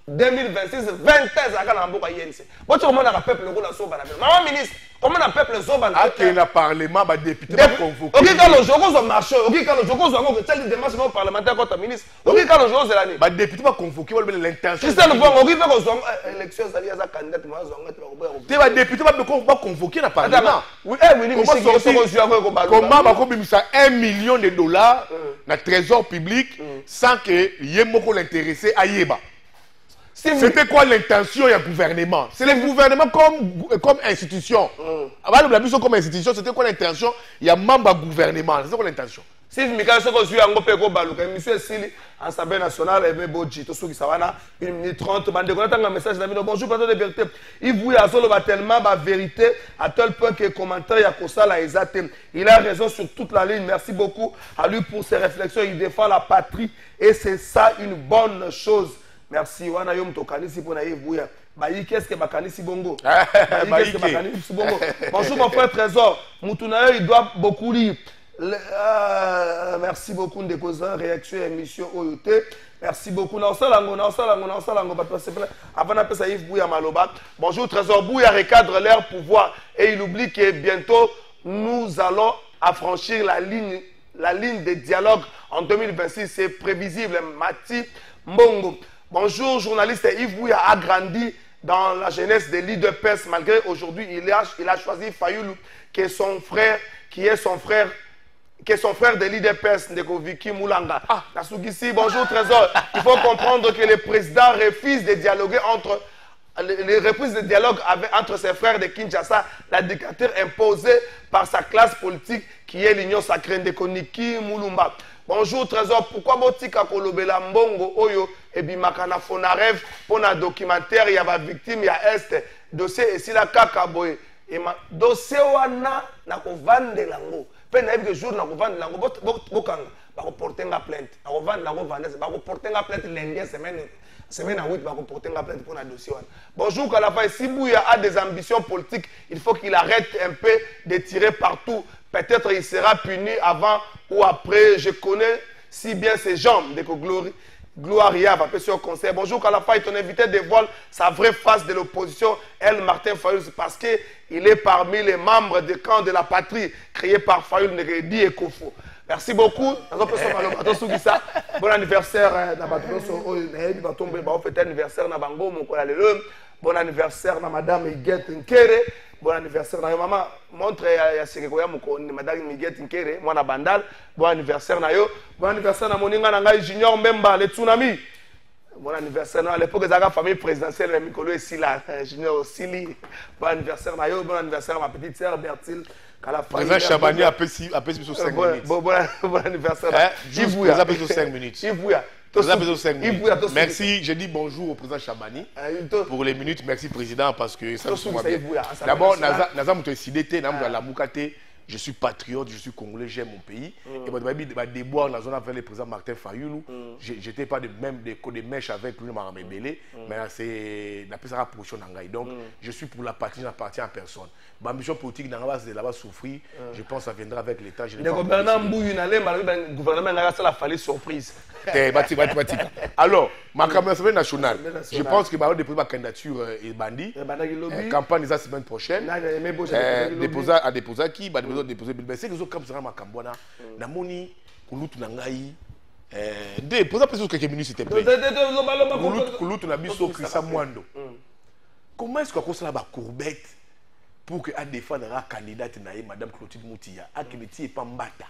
2026 20 ans à la mboka INC. Bon tu comment on a peuple le la soba na maman ministre comment on a peuple soba na que le parlement ba député ba convoqué. OK quand le joko zo marché OK quand le joko zo ngo telle démarche au parlementaire contre ministre OK quand le joko zelani ba député ba convoqué l'intention. Christian Bongo OK pe ko zo élection sali za candidat mo zo ngati ba ko te ba député ba convoqué na parlement. Oui oui comment ba ko bimisa 1 million de dollars na trésor public sans que yemoko l'intéressé à yeba. C'était quoi l'intention du gouvernement? C'est le gouvernement comme institution. Avant de comme institution, c'était quoi l'intention? Il y a membre du gouvernement. C'est quoi l'intention? Si Mika Soko suis en Gopeko Baluka, monsieur Sili, Assemblée nationale, et Boji, tout ce qui savana, 1 minute 30, bande de un message d'amis, bonjour, pardon de vérité. Il voulait à solo tellement ma vérité, à tel point que commentaire, il y a Kosa la Ezatem. Il a raison sur toute la ligne. Merci beaucoup à lui pour ses réflexions. Il défend la patrie et c'est ça une bonne chose. Merci. Wana yom tokanisi pour naïe bouya. Bayi qu'est-ce que bakanisi bongo? Bayi qu'est-ce que bakanisi bongo? Bonjour mon frère Trésor. Moutunayo il doit beaucoup lire. Merci beaucoup de causes réaction émission OUT. Merci beaucoup. Avant d'appeler ça Yves Bouya Maloba. Bonjour Trésor Bouya recadre leur pouvoir et il oublie que bientôt nous allons affranchir la ligne de dialogue en 2026. C'est prévisible. Mati Mbongo. Bonjour, journaliste Yves Bouya a grandi dans la jeunesse de l'IDPS malgré aujourd'hui il a choisi Fayoulou qui est son frère de l'IDPS Ndeko Viki Moulanga. Nasugisi, bonjour Trésor. Il faut comprendre que le président refuse de dialoguer entre ses frères de Kinshasa, la dictature imposée par sa classe politique qui est l'Union sacrée Ndeko Niki Moulumba. Bonjour Trésor, pourquoi Botika Kolobela Mbongo Oyo et Bimakana Fonarev pour un documentaire, il y a une victime, il y a Est, dossier ici la Kakaboye. Et ma dossier wana na ko vendre lango. Pe na que jour na ko vendre lango bokanga ba ko porter nga plainte. Na ko vendre lango vendre ba ko porter nga plainte lundi semaine à 8 ba ko porter nga plainte pour na dossier wana. Bonjour Kalafa, si Bouya a des ambitions politiques, il faut qu'il arrête un peu de tirer partout. Peut-être il sera puni avant ou après. Je connais si bien ses jambes de Gloria va passer sur conseil. Bonjour Kalafa, ton invité dévoile sa vraie face de l'opposition, El Martin Fayoul, parce qu'il est parmi les membres du camp de la patrie créé par Fayoul Negedi et Kofo. Merci beaucoup. Bon anniversaire bon anniversaire à Madame Miguette Nkere. Bon anniversaire à maman. Montre à Sekekoya Madame Miguette Nkere, moi na Bandal. Bon anniversaire à yo. Bon anniversaire à Moninga Nangai Junior Mbemba, le tsunami. Bon anniversaire, non, à l'époque, ils avaient la famille présidentielle, le Mikolo et Sila, Junior Sili. Bon anniversaire, bon anniversaire, ma petite sœur Bertil. Président Chabani a payé sur 5 minutes. Bon anniversaire. Vous avez besoin de 5 minutes. Vous avez besoin de 5 minutes. Merci, je dis bonjour au président Chabani pour les minutes. Merci, président, parce que ça nous soit bien. D'abord, Naza m'a décidé, je suis patriote, je suis congolais, j'aime mon pays. Et moi, je vais déboire dans la zone avec le président Martin Fayoulou. Je n'étais pas des mèches avec lui, mais c'est la plus rapprochée d'Angaï. Donc, je suis pour la patrie, je n'appartiens à personne. Ma mission politique, c'est là-bas souffrir. Je pense que ça viendra avec l'État. Le gouvernement a fallu surprise. Alors, ma campagne nationale, je pense que ma candidature est bandie. Campagne la semaine prochaine. Déposer qui déposer c'est que comme ça ma cambona na moni kulutu na ngai déposer peut-être quelques minutes s'il te plaît kulutu na biso Christian Mwando. Comment est-ce qu'on ça ba courbette pour que à défendre la candidate na madame Clotilde Moutia à qui est pas Mbata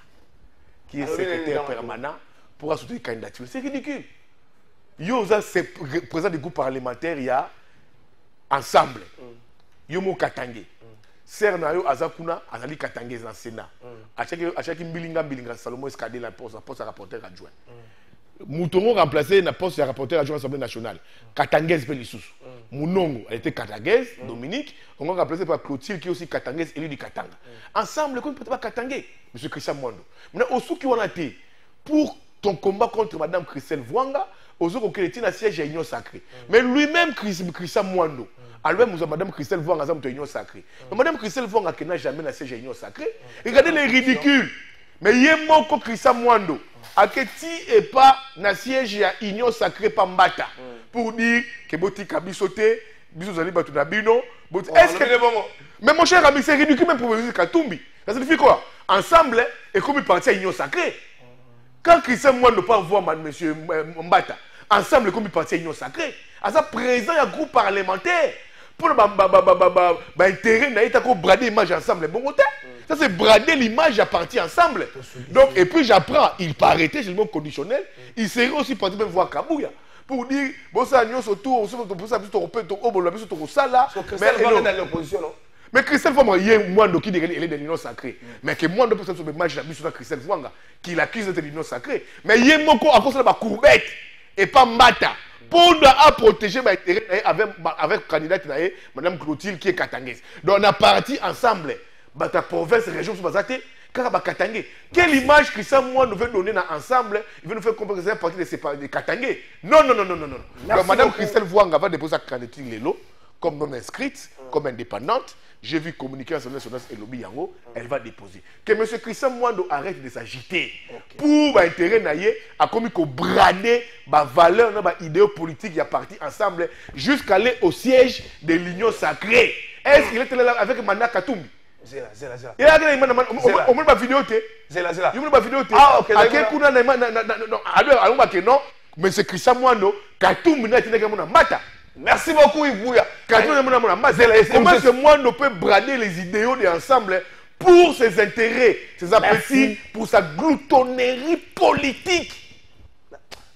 qui est secrétaire permanent pour soutenir candidature, c'est ridicule. Yo ça c'est président du groupe parlementaire il y a ensemble yo mo Katangé Ser na yo azakuna azali Katangé dans Sénat. À chaque bilinga Salomon Escadé la poste rapporteur adjoint. Moutongo remplacé na poste rapporteur adjoint à l'Assemblée nationale. Katangé pe lissus. Mounongo elle était Katangé, Dominique, on a remplacé par Clotilde qui est aussi Katangé élu du Katanga. Ensemble comme peut pas Katangé, monsieur Christian Mwando. Maintenant au sou qui on a été pour ton combat contre madame Christelle Vwanga, aux autres qui était dans siège à Union Sacrée. Mais lui-même Christian Mwando alors, madame Christelle Vwanga a une union sacrée. Mais madame Christelle Vwanga qui n'a jamais la siège à union sacrée, regardez les ridicules. Mais il y a mon Christian Mwando, à qui et pas na siège à union sacrée pas mbata pour dire que boti kabisoté, bisous ali batu nabino, est-ce que mais mon cher ami c'est ridicule même pour me dire Katumbi. Ça signifie quoi? Ensemble et comme il partit à union sacrée. Quand Christian Mwando pas voir monsieur Mbata, ensemble comme il partit à union sacrée, à ça présent il y a un groupe parlementaire. Pour intérêt, il y a brader l'image ensemble. Bon côté, ça c'est brader l'image à partir ensemble. Donc, et puis j'apprends, il peut arrêter, c'est le mot conditionnel. Il serait aussi parti même voir Kabouya. Pour dire, bon, ça, nous autour, pour ça, mais Christelle Vwanga, il y a moi qui dit qu'elle est de l'union sacrée. Mais que moi, je peux imaginer la Christelle Vwanga qui l'accuse de l'union sacrée. Mais il y a mon corps à cause de la courbette et pas Mbata. Pour protéger ma intérêt avec candidate madame Clotilde qui est Katangé. Donc on a parti ensemble ta province région sous Bazate car Katangé. Quelle image Christian Mwando veut donner ensemble, il veut nous faire comprendre que c'est un parti de Katangé. Non. Donc madame Christelle Vwanga va déposer sa candidature Lelo comme non inscrite, comme indépendante. J'ai vu communiquer à son nationale et lobby yango, elle va déposer. Que M. Christian Mwando arrête de s'agiter. Pour l'intérêt naïe, a commis qu'on brader ma valeur, ma idéo politique, il y a parti ensemble jusqu'à aller au siège de l'Union sacrée. Est-ce qu'il était là avec Manda Katumbi? Zela. Il y a une vidéo. Zela. Il y a une vidéo. Ah, ok. Non, mais c'est Christian Mwando, Katumbi n'a été que Mata. Merci beaucoup, Ibouya. Comment ce Mwando peut brader les idéaux de ensemble pour ses intérêts, ses appétits, pour sa gloutonnerie politique?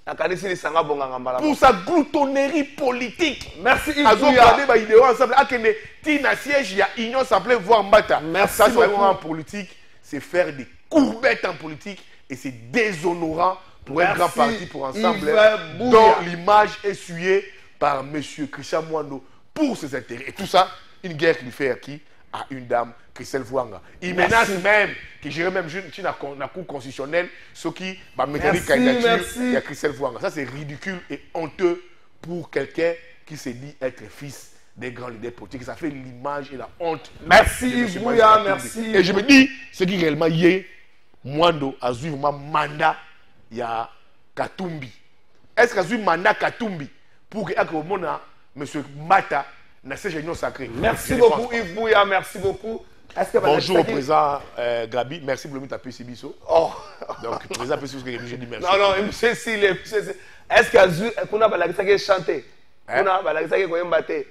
Pour sa gloutonnerie politique. Merci, Ibouya. Brader les idéaux ensemble. Tina siège, il y a union s'appelait voir Mbata. Merci. Ça, c'est en politique, c'est faire des courbettes en politique et c'est déshonorant pour un grand parti pour ensemble dont l'image est essuyée par M. Christian Mwando pour ses intérêts. Et tout ça, une guerre qu'il fait à qui? À une dame, Christelle Vwanga. Il menace même, qui gérait même dans la cour constitutionnelle, ce qui va mettre les candidatures à Christelle Vwanga. Ça, c'est ridicule et honteux pour quelqu'un qui se dit être fils des grands leaders politiques. Ça fait l'image et la honte. Merci, Ibouya, merci. Et je me dis, ce qui réellement y est, Mwando a suivi mon mandat, il y a Katumbi. Est-ce qu'il a suivi mandat Katumbi pour que M. Mata n'a pas union sacrée? Merci beaucoup Yves Bouya, merci beaucoup. Bonjour au président Gabi, merci pour le minute à Pissibiso. Oh. Donc, le président Pissibiso, je dis merci. Non, monsieur Sile, est-ce qu'on a chanté? On a chanté.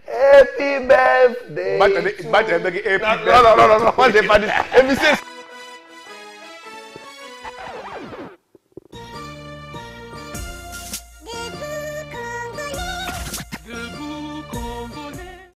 Happy birthday. Non, moi je n'ai pas dit.